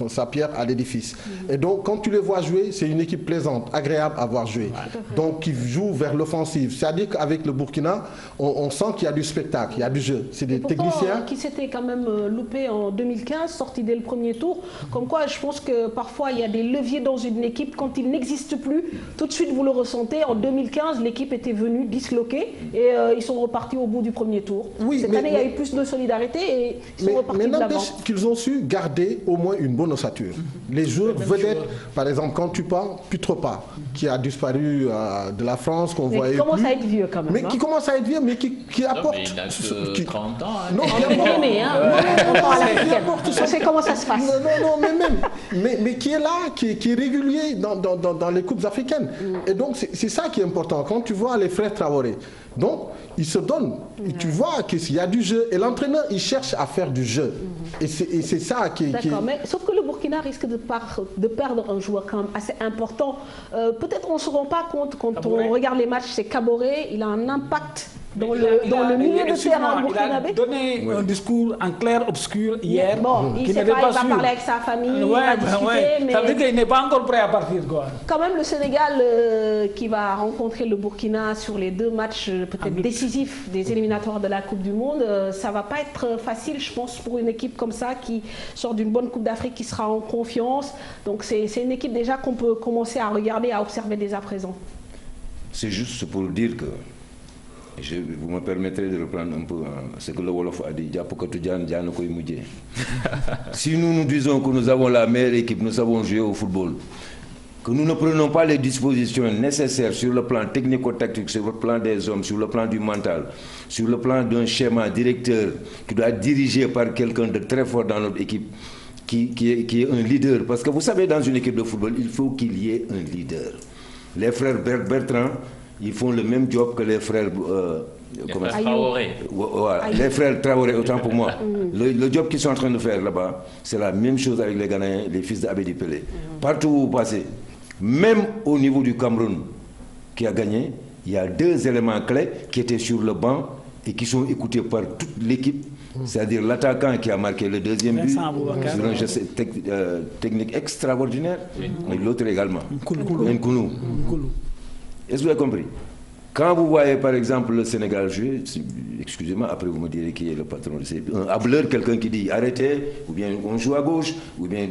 sa pierre à l'édifice. Et donc quand tu les vois jouer, c'est une équipe plaisante, agréable à voir jouer. Donc qui joue vers l'offensive. C'est-à-dire qu'avec le Burkina, on sent qu'il y a du spectacle, il y a du jeu. C'est des techniciens qui s'étaient quand même loupés en 2015, sortis dès le premier tour. Comme quoi, je pense que parfois il y a des leviers dans une équipe quand ils n'existent plus. Tout de suite, vous le ressentez. En 2015, l'équipe était venue disloquée et ils sont repartis au bout du premier tour. Oui, Cette année, il y a eu plus de solidarité et ils sont repartis de l'avant. Qu'ils ont su garder au moins une bonne ossature. Les joueurs vedettes, par exemple, quand tu parles, Pitropa, qui a disparu de la France, qu'on voyait plus. Mais qui commence à être vieux quand même. Mais qui commence à être vieux, mais qui apporte... Mais il a que 30 ans. Non, on sait comment ça se passe. Mais qui est là, qui est régulier dans les coupes africaines. Et donc, c'est ça qui est important. Quand tu vois les frères Traoré, donc, ils se donnent. Et tu vois qu'il y a du jeu. Et l'entraîneur, il cherche à faire du jeu. Et c'est ça qui est... D'accord, mais sauf que le Burkina risque de perdre un joueur quand même assez important. Peut-être on ne se rend pas compte quand on regarde les matchs, c'est Caboré. Il a un impact dans le milieu de terrain burkinabé. Il a donné un discours en clair-obscur hier. Bon, il va parler avec sa famille, il va discuter. Mais ça veut dire qu'il n'est pas encore prêt à partir, quoi. Quand même, le Sénégal qui va rencontrer le Burkina sur les 2 matchs peut-être décisifs des éliminatoires de la Coupe du Monde, ça ne va pas être facile, je pense, pour une équipe comme ça qui sort d'une bonne Coupe d'Afrique, qui sera en confiance. Donc c'est une équipe déjà qu'on peut commencer à regarder, à observer dès à présent. C'est juste pour dire que, vous me permettrez de reprendre un peu ce que le Wolof a dit. Si nous disons que nous avons la meilleure équipe, nous savons jouer au football, que nous ne prenons pas les dispositions nécessaires sur le plan technico-tactique, sur le plan des hommes, sur le plan du mental, sur le plan d'un schéma directeur qui doit être dirigé par quelqu'un de très fort dans notre équipe, qui est un leader. Parce que vous savez, dans une équipe de football, il faut qu'il y ait un leader. Les frères Bertrand, ils font le même job que les frères Traoré. Voilà, les frères Traoré, autant pour moi. Le job qu'ils sont en train de faire là-bas, c'est la même chose avec les Ghanéens, les fils d'Abedi Pelé. Partout où vous passez, même au niveau du Cameroun qui a gagné, il y a 2 éléments clés qui étaient sur le banc et qui sont écoutés par toute l'équipe. C'est-à-dire l'attaquant qui a marqué le 2e but sur un geste technique extraordinaire, et l'autre également, Nkounou. Est-ce que vous avez compris? Quand vous voyez par exemple le Sénégal jouer, excusez-moi, après vous me direz qui est le patron de ces... Un hableur, quelqu'un qui dit arrêtez, ou bien on joue à gauche, ou bien...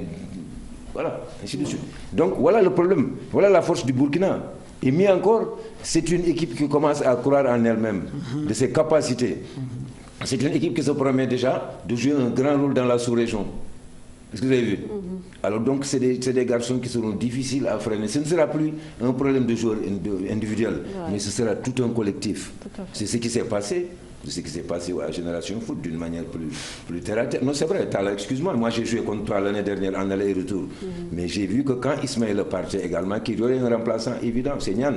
Voilà, ainsi de suite. Donc voilà le problème, voilà la force du Burkina. Et mieux encore, c'est une équipe qui commence à croire en elle-même, de ses capacités. C'est une équipe qui se promet déjà de jouer un grand rôle dans la sous-région. Est-ce que vous avez vu? Alors donc c'est des garçons qui seront difficiles à freiner. Ce ne sera plus un problème de joueurs individuels, mais ce sera tout un collectif. C'est ce qui s'est passé. C'est ce qui s'est passé à Génération Foot d'une manière plus terre à terre. Non, c'est vrai, excuse-moi, moi j'ai joué contre toi l'année dernière en aller et retour. Mais j'ai vu que quand Ismaël partait également, qu'il y aurait un remplaçant évident, c'est Nian,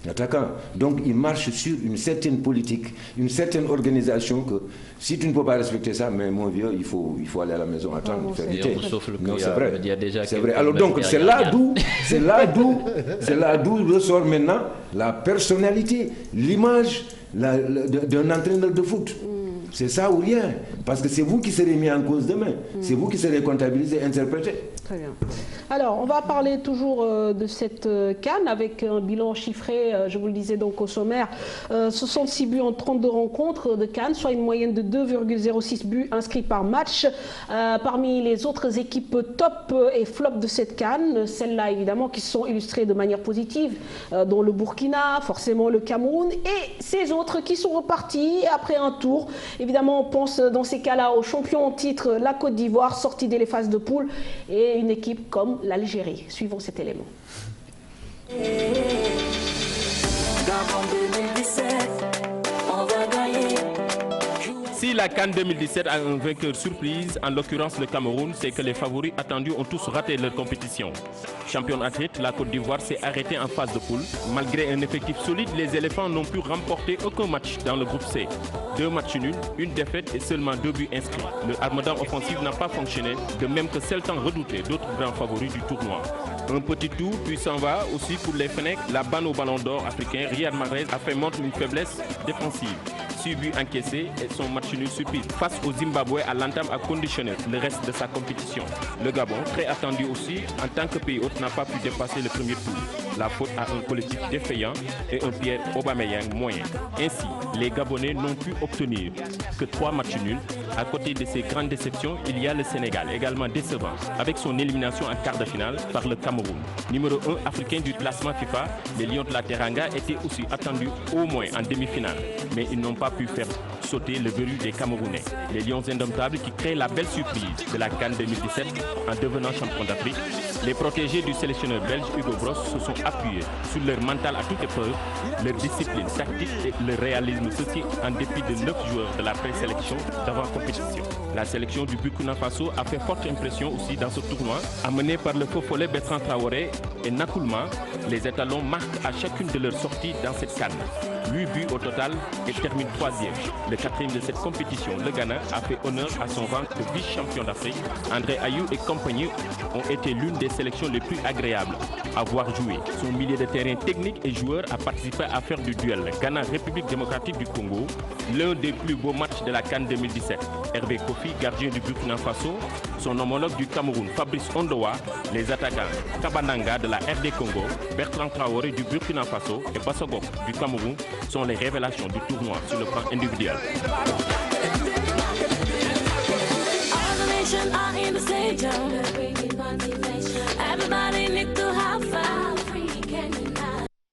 l'attaquant. Donc il marche sur une certaine politique, une certaine organisation que si tu ne peux pas respecter ça, mais mon vieux, il faut aller à la maison attendre, faire du thé. Non, c'est vrai. C'est vrai. Alors donc c'est là d'où ressort maintenant la personnalité, l'image d'un entraîneur de foot. C'est ça ou rien. Parce que c'est vous qui serez mis en cause demain. C'est vous qui serez comptabilisé, interprété. Très bien. Alors, on va parler toujours de cette CAN avec un bilan chiffré, je vous le disais donc au sommaire, 66 buts en 32 rencontres de CAN, soit une moyenne de 2,06 buts inscrits par match. Parmi les autres équipes top et flop de cette CAN, celles-là évidemment qui sont illustrées de manière positive, dont le Burkina, forcément le Cameroun, et ces autres qui sont repartis après un tour. Évidemment, on pense dans ces cas-là au champion en titre, la Côte d'Ivoire, sortie dès les phases de poule, et une équipe comme l'Algérie. Suivons cet élément. Si la CAN 2017 a un vainqueur surprise, en l'occurrence le Cameroun, c'est que les favoris attendus ont tous raté leur compétition. Championne athlète, la Côte d'Ivoire s'est arrêtée en phase de poule. Malgré un effectif solide, les éléphants n'ont pu remporter aucun match dans le groupe C. 2 matchs nuls, une défaite et seulement 2 buts inscrits. Le armada offensif n'a pas fonctionné, de même que celle tant redoutée d'autres grands favoris du tournoi. Un petit tour, puis s'en va aussi pour les Fennecs. La banne au ballon d'or africain, Riyad Mahrez a fait montre une faiblesse défensive. 6 buts encaissés et son match nul surprise. Face au Zimbabwe, à l'entame a conditionné le reste de sa compétition. Le Gabon, très attendu aussi, en tant que pays hôte, n'a pas pu dépasser le premier tour. La faute à un collectif défaillant et un Pierre Aubameyang moyen. Ainsi, les Gabonais n'ont pu obtenir que 3 matchs nuls. À côté de ces grandes déceptions, il y a le Sénégal, également décevant, avec son élimination en quart de finale par le Cameroun. Numéro 1 africain du classement FIFA, les Lions de la Teranga étaient aussi attendus au moins en demi-finale. Mais ils n'ont pas pu faire sauter le verrou des Camerounais. Les Lions indomptables qui créent la belle surprise de la CAN 2017 en devenant champion d'Afrique. Les protégés du sélectionneur belge Hugo Bross se sont appuyés sur leur mental à toute épreuve, leur discipline tactique et leur réalisme, ceci en dépit de 9 joueurs de la présélection d'avant-compétition. La sélection du Burkina Faso a fait forte impression aussi dans ce tournoi, amené par le faux follet Bertrand Traoré et Nakoulma. Les étalons marquent à chacune de leurs sorties dans cette CAN. 8 buts au total et termine 3e. Le 4e de cette compétition, le Ghana a fait honneur à son rang de vice-champion d'Afrique. André Ayou et compagnie ont été l'une des sélections les plus agréables à voir jouer. Son milieu de terrain technique et joueur a participé à faire du duel Ghana-République démocratique du Congo, l'un des plus beaux matchs de la CAN 2017. Hervé Kofi, gardien du Burkina Faso, son homologue du Cameroun, Fabrice Ondoa, les attaquants Kabananga de la RD Congo, Bertrand Traoré du Burkina Faso et Bassogok du Cameroun sont les révélations du tournoi sur le plan individuel.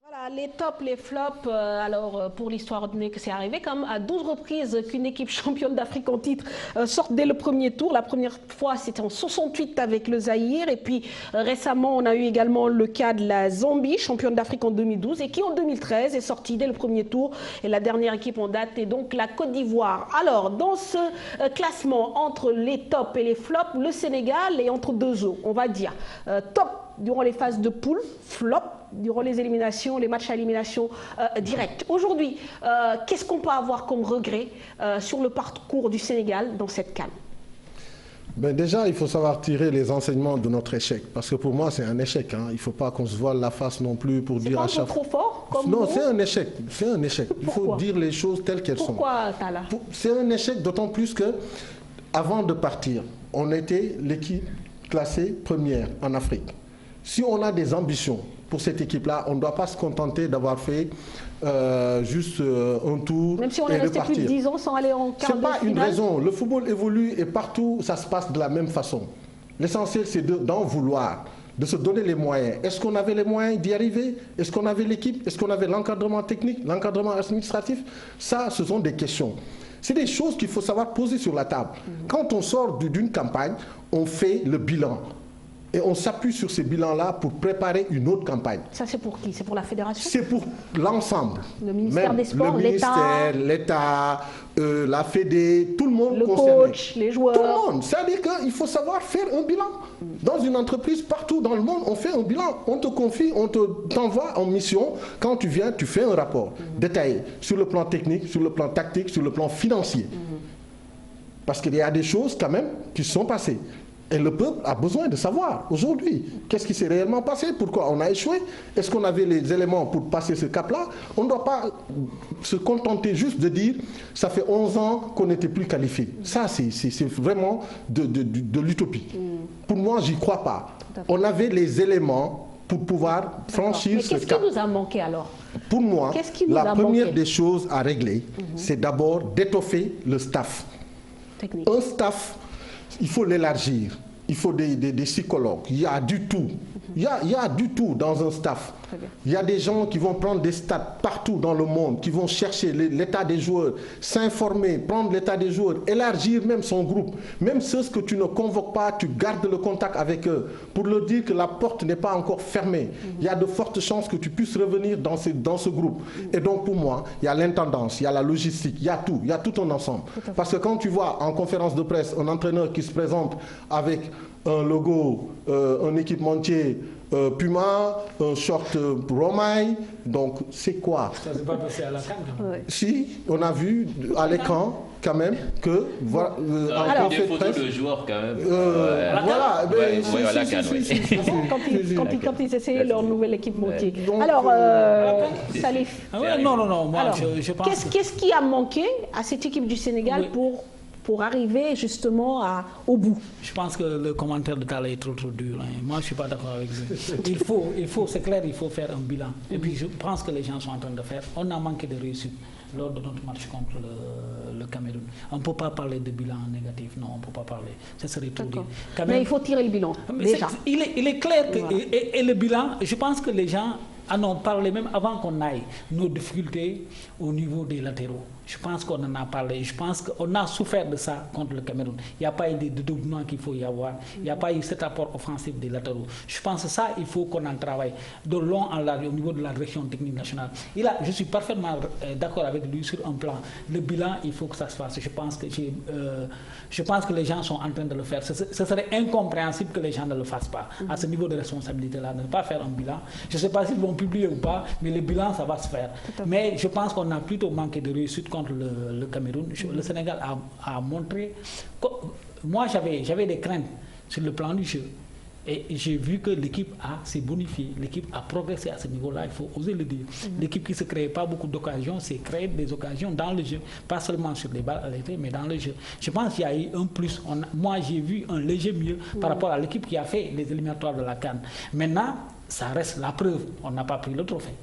Voilà, les tops, les flops, alors pour l'histoire donnée que c'est arrivé quand même à 12 reprises qu'une équipe championne d'Afrique en titre sorte dès le premier tour. La première fois c'était en 68 avec le Zaïre et puis récemment on a eu également le cas de la Zambie, championne d'Afrique en 2012 et qui en 2013 est sortie dès le premier tour et la dernière équipe en date est donc la Côte d'Ivoire. Alors dans ce classement entre les tops et les flops, le Sénégal est entre deux eaux, on va dire. Top durant les phases de poule, flop durant les éliminations, les matchs à élimination directe. Aujourd'hui, qu'est-ce qu'on peut avoir comme regret sur le parcours du Sénégal dans cette CAN? Ben déjà, il faut savoir tirer les enseignements de notre échec. Parce que pour moi, c'est un échec. Hein. Il ne faut pas qu'on se voile la face non plus pour dire à chaque fois. C'est pas trop fort comme Non, c'est un échec. C'est un échec. Il faut dire les choses telles qu'elles sont. Pourquoi, Tala? C'est un échec d'autant plus que, avant de partir, on était l'équipe classée première en Afrique. Si on a des ambitions pour cette équipe-là, on ne doit pas se contenter d'avoir fait juste un tour. Même si on est resté plus de 10 ans sans aller en quart de finale. Ce n'est pas une raison. Le football évolue et partout, ça se passe de la même façon. L'essentiel, c'est d'en vouloir, de se donner les moyens. Est-ce qu'on avait les moyens d'y arriver? Est-ce qu'on avait l'équipe? Est-ce qu'on avait l'encadrement technique, l'encadrement administratif? Ça, ce sont des questions. C'est des choses qu'il faut savoir poser sur la table. Quand on sort d'une campagne, on fait le bilan. Et on s'appuie sur ces bilans-là pour préparer une autre campagne. Ça, c'est pour qui? C'est pour la fédération? C'est pour l'ensemble. Le ministère des Sports, l'État, la Fédé, tout le monde le concerné. Coach, les joueurs. Tout le monde. C'est-à-dire qu'il faut savoir faire un bilan. Dans une entreprise, partout dans le monde, on fait un bilan. On te confie, on t'envoie en mission. Quand tu viens, tu fais un rapport détaillé sur le plan technique, sur le plan tactique, sur le plan financier. Parce qu'il y a des choses quand même qui sont passées. Et le peuple a besoin de savoir aujourd'hui qu'est-ce qui s'est réellement passé, pourquoi on a échoué, est-ce qu'on avait les éléments pour passer ce cap-là. On ne doit pas se contenter juste de dire ça fait 11 ans qu'on n'était plus qualifié. Ça, c'est vraiment de l'utopie. Pour moi, j'y crois pas. On avait les éléments pour pouvoir franchir ce cap. Qu'est-ce qui nous a manqué alors? Pour moi, la première des choses à régler, c'est d'abord d'étoffer le staff. Technique. Un staff, il faut l'élargir. Il faut des psychologues. Il y a du tout. Il y a du tout dans un staff. Il y a des gens qui vont prendre des stats partout dans le monde, qui vont chercher l'état des joueurs, s'informer, prendre l'état des joueurs, élargir même son groupe. Même ceux que tu ne convoques pas, tu gardes le contact avec eux pour leur dire que la porte n'est pas encore fermée. Il y a de fortes chances que tu puisses revenir dans ce groupe. Et donc pour moi, il y a l'intendance, il y a la logistique, il y a tout un ensemble. Parce que quand tu vois en conférence de presse un entraîneur qui se présente avec un logo, un équipementier Puma, un short Romaille, donc c'est quoi? Ça ne s'est pas passé à la CAN. Si, on a vu à l'écran quand même que voilà. Alors, des photos de joueurs quand même. Voilà. Quand ils essayaient leur nouvelle équipementier. Alors, Salif. Non, moi je pense. Qu'est-ce qui a manqué à cette équipe du Sénégal pour arriver justement au bout? Je pense que le commentaire de Tala est trop dur. Hein. Moi, je ne suis pas d'accord avec ça. Il faut, c'est clair, il faut faire un bilan. Et puis, je pense que les gens sont en train de faire. On a manqué de réussite lors de notre match contre le Cameroun. On ne peut pas parler de bilan négatif. Non, on ne peut pas parler. Ça serait trop dur. Mais il faut tirer le bilan, déjà. Il est clair que... Voilà. Et le bilan, je pense que les gens en ont parlé même avant qu'on aille. Nos difficultés au niveau des latéraux. Je pense qu'on en a parlé. Je pense qu'on a souffert de ça contre le Cameroun. Il n'y a pas eu de doublement qu'il faut y avoir. Il n'y a pas eu cet apport offensif des latéraux. Je pense que ça, il faut qu'on en travaille de long en large au niveau de la direction technique nationale. Et là, je suis parfaitement d'accord avec lui sur un plan. Le bilan, il faut que ça se fasse. Je pense que les gens sont en train de le faire. Ce serait incompréhensible que les gens ne le fassent pas. À ce niveau de responsabilité-là, de ne pas faire un bilan. Je ne sais pas s'ils vont publier ou pas, mais le bilan, ça va se faire. Mais je pense qu'on a plutôt manqué de réussite contre le Cameroun. Le Sénégal a montré... Moi, j'avais des craintes sur le plan du jeu. Et j'ai vu que l'équipe s'est bonifiée, l'équipe a progressé à ce niveau-là, il faut oser le dire. L'équipe qui ne se créait pas beaucoup d'occasions, s'est créé des occasions dans le jeu, pas seulement sur les balles arrêtées, mais dans le jeu. Je pense qu'il y a eu un plus. Moi, j'ai vu un léger mieux par rapport à l'équipe qui a fait les éliminatoires de la CAN. Maintenant, ça reste la preuve, on n'a pas pris le trophée.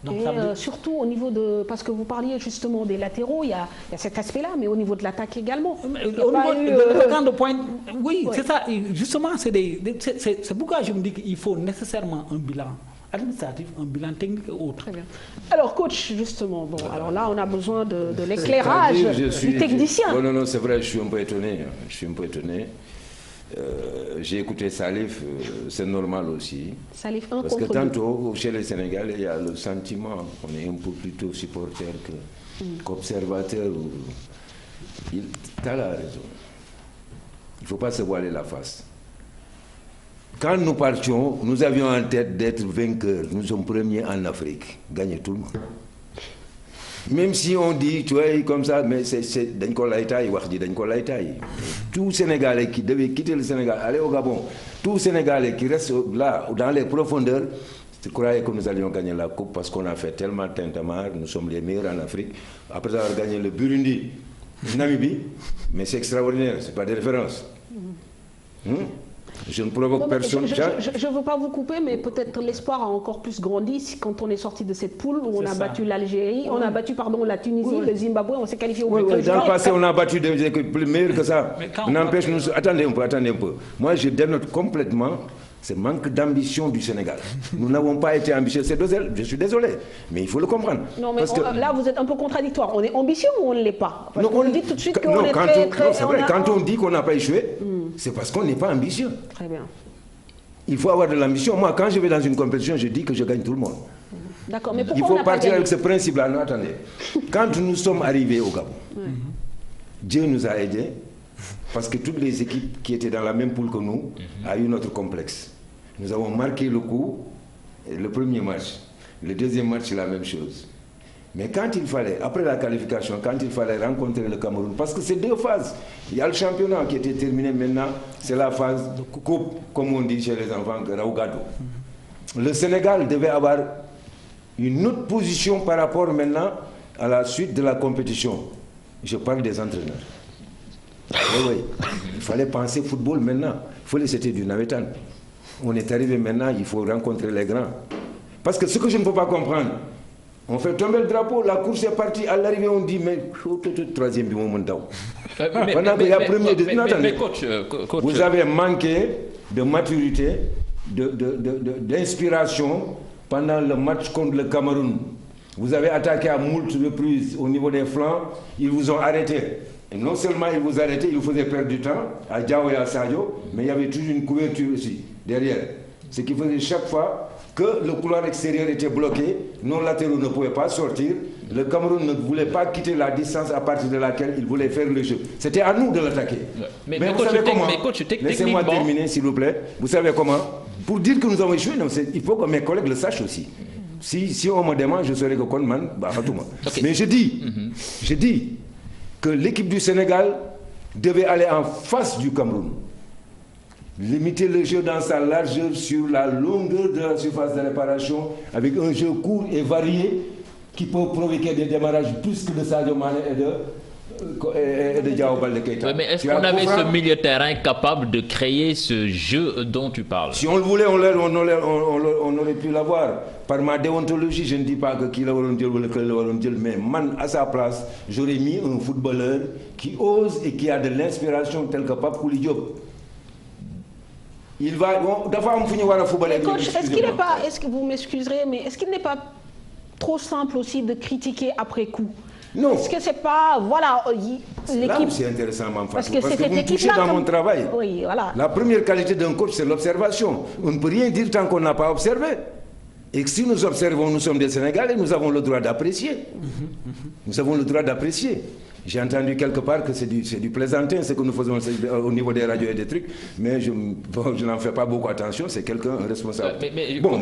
Donc, et surtout au niveau de... Parce que vous parliez justement des latéraux, il y a cet aspect-là, mais au niveau de l'attaque également. Au niveau de camp de pointe, oui, c'est ça. Justement, c'est pourquoi je me dis qu'il faut nécessairement un bilan administratif, un bilan technique et autre. Très bien. Alors coach, justement, bon, alors là on a besoin de l'éclairage du technicien. Non, c'est vrai, je suis un peu étonné. J'ai écouté Salif, c'est normal aussi. Salif, parce que tantôt, chez les Sénégalais, il y a le sentiment qu'on est un peu plutôt supporter qu'observateur. Tu as la raison. Il ne faut pas se voiler la face. Quand nous partions, nous avions en tête d'être vainqueurs. Nous sommes premiers en Afrique. Gagner tout le monde. Même si on dit, tu vois, comme ça, mais c'est tout Sénégalais qui devait quitter le Sénégal, aller au Gabon, tout Sénégalais qui reste là, dans les profondeurs, je croyais que nous allions gagner la coupe parce qu'on a fait tellement tintamarre, nous sommes les meilleurs en Afrique. Après avoir gagné le Burundi, Namibie, mais c'est extraordinaire, c'est pas de référence. Je ne provoque personne. Je ne veux pas vous couper, mais peut-être l'espoir a encore plus grandi quand on est sorti de cette poule où on a battu l'Algérie, on a battu la Tunisie, le Zimbabwe, on s'est qualifié au Dans le passé, on a battu des équipes plus meilleures que ça. N'empêche, attendez un peu. Moi, je dénote complètement ce manque d'ambition du Sénégal. Nous n'avons pas été ambitieux, je suis désolé, mais il faut le comprendre. Non, mais là, vous êtes un peu contradictoire. On est ambitieux ou on ne l'est pas? Parce qu'on dit tout de suite qu'on est très... C'est vrai, quand on dit qu'on n'a pas échoué, c'est parce qu'on n'est pas ambitieux. Très bien. Il faut avoir de l'ambition. Moi, quand je vais dans une compétition, je dis que je gagne tout le monde. D'accord, mais pourquoi il faut partir avec ce principe-là. Non, attendez. Quand nous sommes arrivés au Gabon, Dieu nous a aidés parce que toutes les équipes qui étaient dans la même poule que nous ont eu notre complexe. Nous avons marqué le coup, le premier match. Le deuxième match, c'est la même chose. Mais quand il fallait, après la qualification, quand il fallait rencontrer le Cameroun, parce que c'est deux phases. Il y a le championnat qui était terminé maintenant, c'est la phase de coupe, comme on dit chez les enfants, Raougado. Le Sénégal devait avoir une autre position par rapport maintenant à la suite de la compétition. Je parle des entraîneurs. Oui, il fallait penser football maintenant. Il fallait c'était du navetan. On est arrivé maintenant, il faut rencontrer les grands. Parce que ce que je ne peux pas comprendre, on fait tomber le drapeau, la course est partie, à l'arrivée on dit, mais troisième du moment d'eau. Pendant qu'il y a premier... coach, vous avez manqué de maturité, d'inspiration pendant le match contre le Cameroun. Vous avez attaqué à moult reprises au niveau des flancs, ils vous ont arrêté. Et non seulement ils vous arrêtaient, ils vous faisaient perdre du temps, à Diao et à Sadio, mais il y avait toujours une couverture aussi, derrière. Ce qui faisait chaque fois que le couloir extérieur était bloqué, nos latéraux ne pouvaient pas sortir, le Cameroun ne voulait pas quitter la distance à partir de laquelle il voulait faire le jeu. C'était à nous de l'attaquer. Mais vous savez comment? Laissez-moi terminer s'il vous plaît. Vous savez comment? Pour dire que nous avons échoué, non, il faut que mes collègues le sachent aussi. Si on me demande, je serai que Konman, mais je dis que l'équipe du Sénégal devait aller en face du Cameroun. Limiter le jeu dans sa largeur sur la longueur de la surface de réparation avec un jeu court et varié qui peut provoquer des démarrages plus que de Sadio Mané et de Diao Baldé Keita. Mais est-ce qu'on avait ce milieu de terrain capable de créer ce jeu dont tu parles? Si on le voulait, on aurait pu l'avoir. Par ma déontologie, je ne dis pas que qui l'a waroon jël ou que l'a waroon jël, mais man, à sa place, j'aurais mis un footballeur qui ose et qui a de l'inspiration tel que Pape Kouli Diop. Il va... Coach, est-ce qu'il n'est pas... Est-ce que vous m'excuserez, mais est-ce qu'il n'est pas trop simple aussi de critiquer après coup? Non. Est-ce que c'est pas... Voilà, l'équipe... C'est intéressant, parce que vous me touchez dans mon travail. Oui, voilà. La première qualité d'un coach, c'est l'observation. On ne peut rien dire tant qu'on n'a pas observé. Et que si nous observons, nous sommes des Sénégalais, nous avons le droit d'apprécier. Nous avons le droit d'apprécier. J'ai entendu quelque part que c'est du plaisantin, ce que nous faisons au niveau des radios et des trucs, mais je n'en fais pas beaucoup attention, c'est quelqu'un, un responsable.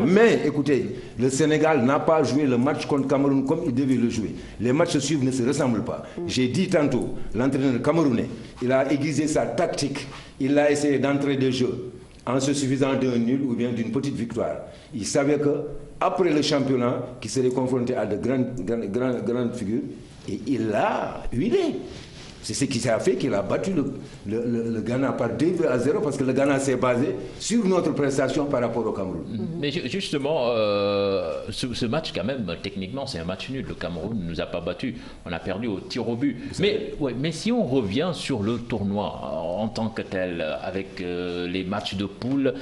Mais écoutez, le Sénégal n'a pas joué le match contre Cameroun comme il devait le jouer. Les matchs suivants ne se ressemblent pas. J'ai dit tantôt, l'entraîneur camerounais, il a aiguisé sa tactique, il a essayé d'entrer de jeu en se suffisant d'un nul ou bien d'une petite victoire. Il savait qu'après le championnat, qu'il serait confronté à de grandes figures, et il l'a huilé. C'est ce qui s'est fait qu'il a battu le Ghana par 2-0 parce que le Ghana s'est basé sur notre prestation par rapport au Cameroun. Mais justement, ce match quand même, techniquement, c'est un match nul. Le Cameroun ne nous a pas battus. On a perdu au tir au but. Mais si on revient sur le tournoi en tant que tel, avec les matchs de poule,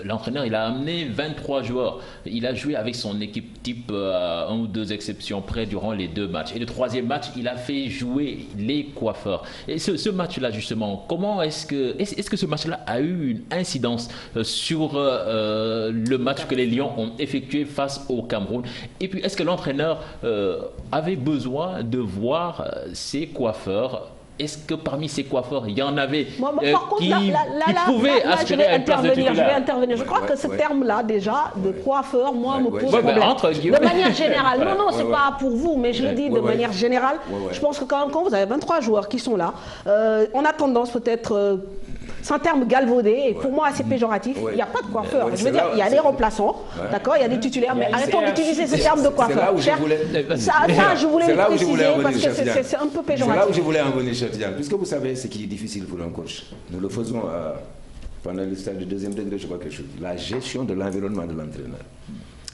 l'entraîneur, il a amené 23 joueurs. Il a joué avec son équipe type à 1 ou 2 exceptions près durant les 2 matchs. Et le 3e match, il a fait jouer les coiffeurs. Et ce match-là, justement, comment est-ce que ce match-là a eu une incidence sur le match que les Lions ont effectué face au Cameroun? Et puis, est-ce que l'entraîneur avait besoin de voir ses coiffeurs? Est-ce que parmi ces coiffeurs, il y en avait qui pouvaient aspirer à une place de titulaire? Je vais intervenir. Je crois que ce terme-là, déjà, de coiffeur, moi, me pose problème. De manière générale. Non, c'est pas pour vous, mais je le dis de manière générale. Je pense que quand vous avez 23 joueurs qui sont là, on a tendance peut-être... C'est un terme galvaudé et pour moi assez péjoratif. Il n'y a pas de coiffeur. Je veux dire, il y a des remplaçants, d'accord, il y a des titulaires, mais arrêtons d'utiliser ce terme de coiffeur. Je voulais le préciser parce que c'est un peu péjoratif. C'est là où je voulais en venir, cher Tidiane. Puisque vous savez ce qui est difficile pour un coach. Nous le faisons pendant le stade de 2e degré, je vois quelque chose. La gestion de l'environnement de l'entraîneur.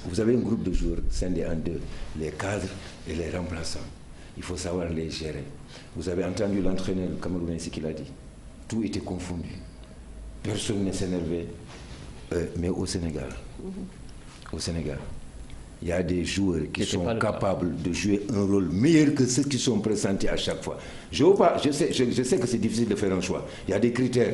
Vous avez un groupe de joueurs scindé en 2, les cadres et les remplaçants. Il faut savoir les gérer. Vous avez entendu l'entraîneur camerounais, ce qu'il a dit. Tout était confondu. Personne ne s'énervait. Mais au Sénégal, il y a des joueurs qui sont capables de jouer un rôle meilleur que ceux qui sont pressentis à chaque fois. Je sais que c'est difficile de faire un choix. Il y a des critères.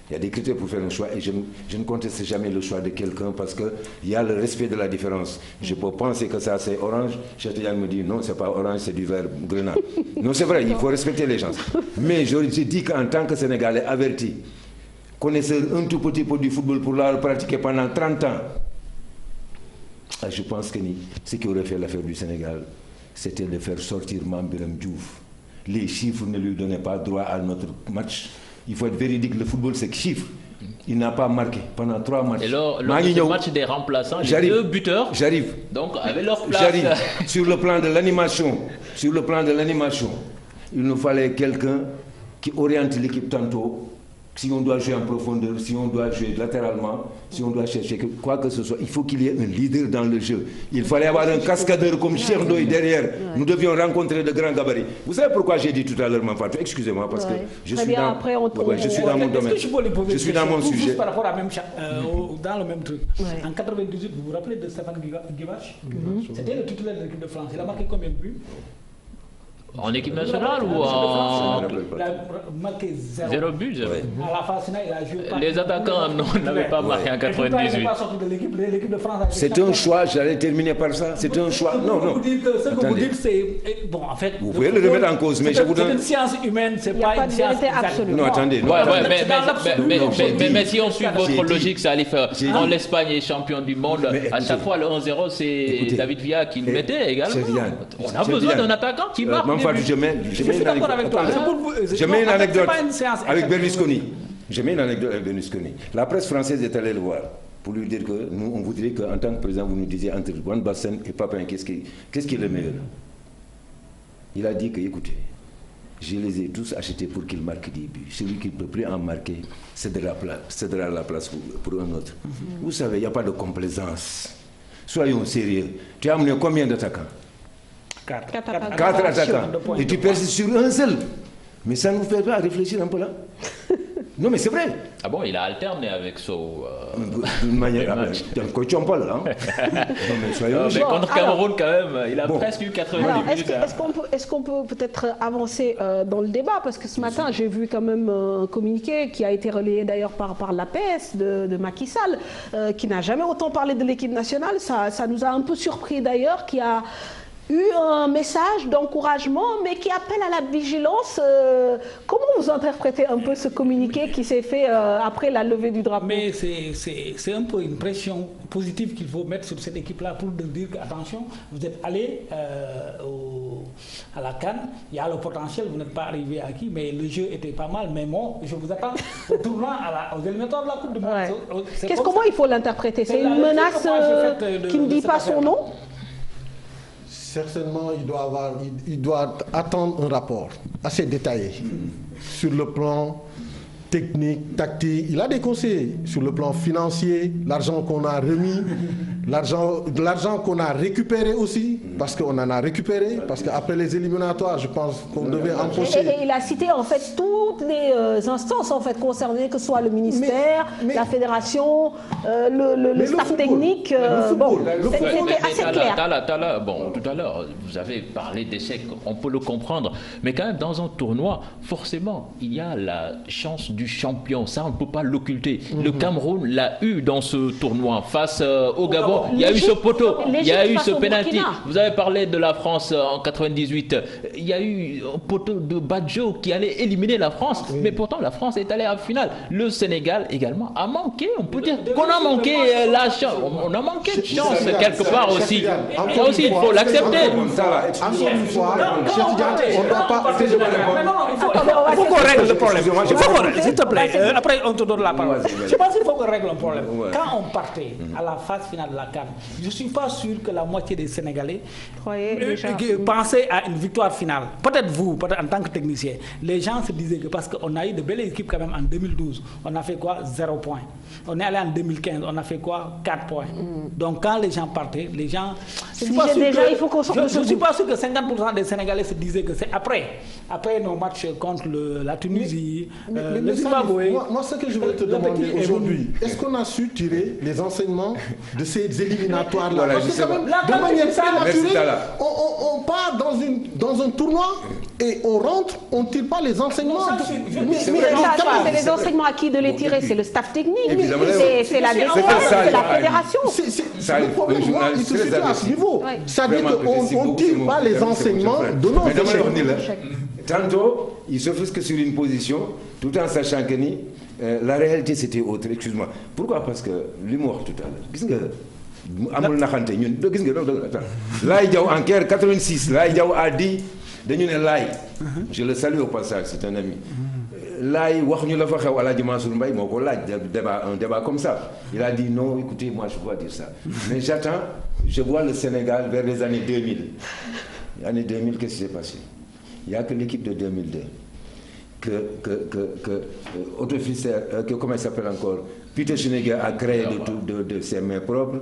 Il y a des critères pour faire un choix et je ne conteste jamais le choix de quelqu'un parce qu'il y a le respect de la différence. Je peux penser que ça c'est orange, Cheikh me dit non, c'est pas orange, c'est du vert grenat. Non, c'est vrai, il faut respecter les gens. Mais je dis qu'en tant que Sénégalais averti, connaisseur un tout petit peu du football pour l'avoir pratiqué pendant 30 ans, je pense que ce qui aurait fait l'affaire du Sénégal, c'était de faire sortir Mambiram Diouf. Les chiffres ne lui donnaient pas droit à notre match. Il faut être véridique, le football c'est chiffre. Il n'a pas marqué pendant 3 matchs. Et lors du match des remplaçants, les 2 buteurs, j'arrive. Donc avec leur place. J'arrive. Sur le plan de l'animation, il nous fallait quelqu'un qui oriente l'équipe tantôt. Si on doit jouer en profondeur, si on doit jouer latéralement, si on doit chercher quoi que ce soit, il faut qu'il y ait un leader dans le jeu. Il fallait avoir un cascadeur comme Cheikh Ndoye derrière. Nous devions rencontrer de grands gabarits. Vous savez pourquoi j'ai dit tout à l'heure, Mafatou? Excusez-moi, parce que je suis dans mon domaine. Je suis dans mon sujet. Par rapport à même, dans le même truc. En 98, vous vous rappelez de Stéphane Guivache? C'était le titulaire de l'équipe de France. Il a marqué combien de buts? En équipe nationale ou en... Il a marqué 0 but. À la phase finale, il a joué. Les attaquants n'avaient pas marqué en 98. Il n'est pas sorti de l'équipe de France. C'est un choix, j'allais terminer par ça. C'est un choix. Non. Ce que vous dites, c'est... Bon, en fait... Vous pouvez le remettre en cause, mais je vous donne... C'est une science humaine, c'est pas une science absolue. Non, attendez. Mais si on suit votre logique, ça allait faire... Quand l'Espagne est champion du monde, à chaque fois, le 1-0, c'est David Villa qui le mettait également. On a besoin d'un attaquant qui marque. Je mets une anecdote avec Berlusconi. La presse française est allée le voir pour lui dire que nous, on voudrait qu'en tant que président, vous nous disiez entre Van Basten et Papin, qu'est-ce qui est le meilleur? Il a dit que, écoutez, je les ai tous achetés pour qu'ils marquent des buts. Celui qui ne peut plus en marquer cédera la place pour un autre. Vous savez, il n'y a pas de complaisance. Soyons sérieux. Tu as amené combien d'attaquants? 4 attaquants. Et tu persistes sur un seul. Mais ça ne vous fait pas réfléchir un peu là? Non, mais c'est vrai. Ah bon, il a alterné avec So. D'une manière. Coach en parle, hein? Mais contre Cameroun, quand même, il a presque eu 90 minutes. Est-ce qu'on peut peut-être avancer dans le débat? Parce que ce matin, j'ai vu quand même un communiqué qui a été relayé d'ailleurs par l'APS de Macky Sall, qui n'a jamais autant parlé de l'équipe nationale. Ça nous a un peu surpris d'ailleurs, qui a eu un message d'encouragement, mais qui appelle à la vigilance. Comment vous interprétez un peu ce communiqué qui s'est fait après la levée du drapeau? Mais c'est un peu une pression positive qu'il faut mettre sur cette équipe-là pour dire attention, vous êtes allé à la CAN, il y a le potentiel, vous n'êtes pas arrivé à qui, mais le jeu était pas mal, mais moi, je vous attends au tournoi, aux éliminatoires de la Coupe du Monde. Comment il faut l'interpréter? C'est une menace qui ne dit pas son nom? Certainement, il doit attendre un rapport assez détaillé sur le plan technique, tactique. Il a des conseils sur le plan financier, l'argent qu'on a remis, l'argent qu'on a récupéré aussi, parce qu'on en a récupéré, parce qu'après les éliminatoires, je pense qu'on devait empocher. Et il a cité en fait toutes les instances en fait concernées, que ce soit le ministère, la fédération, le staff technique. C'était assez clair. Tout à l'heure, vous avez parlé d'échec, on peut le comprendre, mais quand même dans un tournoi, forcément, il y a la chance du champion, ça on ne peut pas l'occulter. Le Cameroun l'a eu dans ce tournoi face au Gabon. Il y a eu ce poteau, il y a eu ce penalty. Vous avez parlé de la France en 98. Il y a eu un poteau de Badjo qui allait éliminer la France, mais pourtant la France est allée en finale. Le Sénégal également a manqué, on peut dire qu'on a manqué la chance. On a manqué de chance quelque part aussi. Ça aussi, il faut l'accepter. Encore une fois, on ne doit pas... Il faut qu'on règle le problème. S'il te plaît, après on te donne la parole. Je pense qu'il faut qu'on règle un problème. Quand on partait à la phase finale de la CAN, je ne suis pas sûr que la moitié des Sénégalais pensaient à une victoire finale. Peut-être vous, peut-être en tant que technicien, les gens se disaient que parce qu'on a eu de belles équipes quand même en 2012, on a fait quoi? 0 points. On est allé en 2015, on a fait quoi? 4 points. Donc quand les gens partaient, les gens... Je ne suis pas sûr que 50% des Sénégalais se disaient que c'est après nos matchs contre la Tunisie, le Zimbabwe. Moi, ce que je voulais te demander aujourd'hui, est-ce qu'on a su tirer les enseignements de ces éliminatoires-là? Parce que quand même, de manière prématurée, on part dans un tournoi et on rentre, on ne tire pas les enseignements. Mais les enseignements à qui de les tirer? C'est le staff technique, c'est la défense, c'est la fédération. Le problème, il se situe à ce niveau. C'est-à-dire qu'on ne tire pas les enseignements de nos échecs. Tantôt, il s'offusque sur une position, tout en sachant que la réalité c'était autre. Excuse-moi. Pourquoi? Parce que l'humour tout à l'heure. Amul naxante ñun gis nga Laye Diaw en 86 Laye Diaw a dit dañu ne Laye, je le salue au passage, c'est un ami. Laye wax ñu la fa xew Alaaji Mansour Mbaye moo ko laaj un débat comme ça. Il a dit non, écoutez, moi je ne peux pas dire ça. Mais je vois le Sénégal vers les années 2000. L'année 2000, qu'est-ce qui s'est passé? Il n'y a que l'équipe de 2002 Otto Fischer, comment il s'appelle encore, Peter Schnittger a créé de ses mains propres.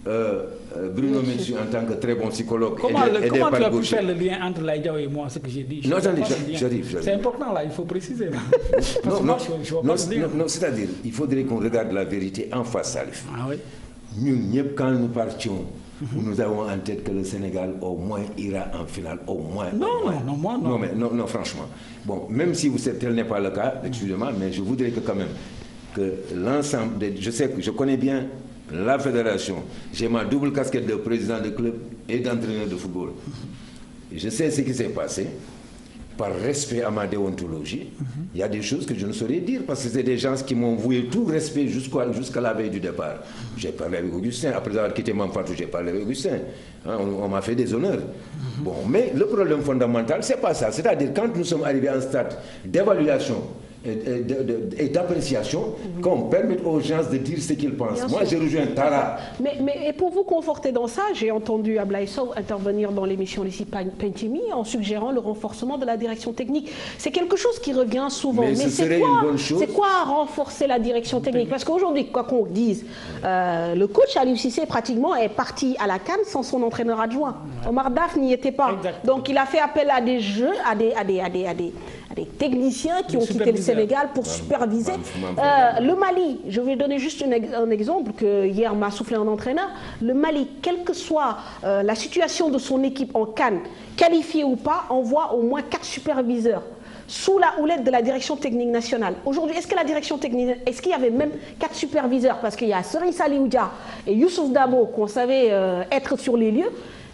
Bruno Metsu en tant que très bon psychologue. Comment tu as pu faire le lien entre Laye Diaw et moi, ce que j'ai dit? Non, attendez, j'arrive. C'est important là, il faut préciser. Non, c'est-à-dire, il faudrait qu'on regarde la vérité en face, Salif. Ah oui. Nous, quand nous partions, nous avons en tête que le Sénégal au moins ira en finale, au moins. Non, franchement. Bon, même si tel n'est pas le cas, excusez-moi, mais je voudrais que quand même que l'ensemble, je connais bien la fédération, j'ai ma double casquette de président de club et d'entraîneur de football. Je sais ce qui s'est passé. Par respect à ma déontologie, il y a des choses que je ne saurais dire parce que c'est des gens qui m'ont voué tout respect jusqu'à la veille du départ. J'ai parlé avec Augustin, après avoir quitté Mampatou, j'ai parlé avec Augustin. On m'a fait des honneurs. Bon, mais le problème fondamental, c'est pas ça. C'est-à-dire quand nous sommes arrivés à un stade d'évaluation et d'appréciation, qu'on permette aux gens de dire ce qu'ils pensent. Moi, je rejoins Tara. Mais pour vous conforter dans ça, j'ai entendu Ablaye Sow intervenir dans l'émission Lissi Pentimi en suggérant le renforcement de la direction technique. C'est quelque chose qui revient souvent. Mais c'est quoi renforcer la direction technique? Parce qu'aujourd'hui, quoi qu'on dise, le coach Aliou Cissé pratiquement est parti à la CAN sans son entraîneur adjoint. Omar Daf n'y était pas. Exactement. Donc il a fait appel à des jeux, à des techniciens qui ont quitté le Sénégal pour superviser. Le Mali, je vais donner juste un exemple que hier m'a soufflé un entraîneur. Le Mali, quelle que soit la situation de son équipe en CAN, qualifiée ou pas, envoie au moins 4 superviseurs sous la houlette de la direction technique nationale. Aujourd'hui, est-ce que la direction technique, est-ce qu'il y avait même 4 superviseurs? Parce qu'il y a Serigne Saliou Dia et Youssouf Dabo qu'on savait être sur les lieux.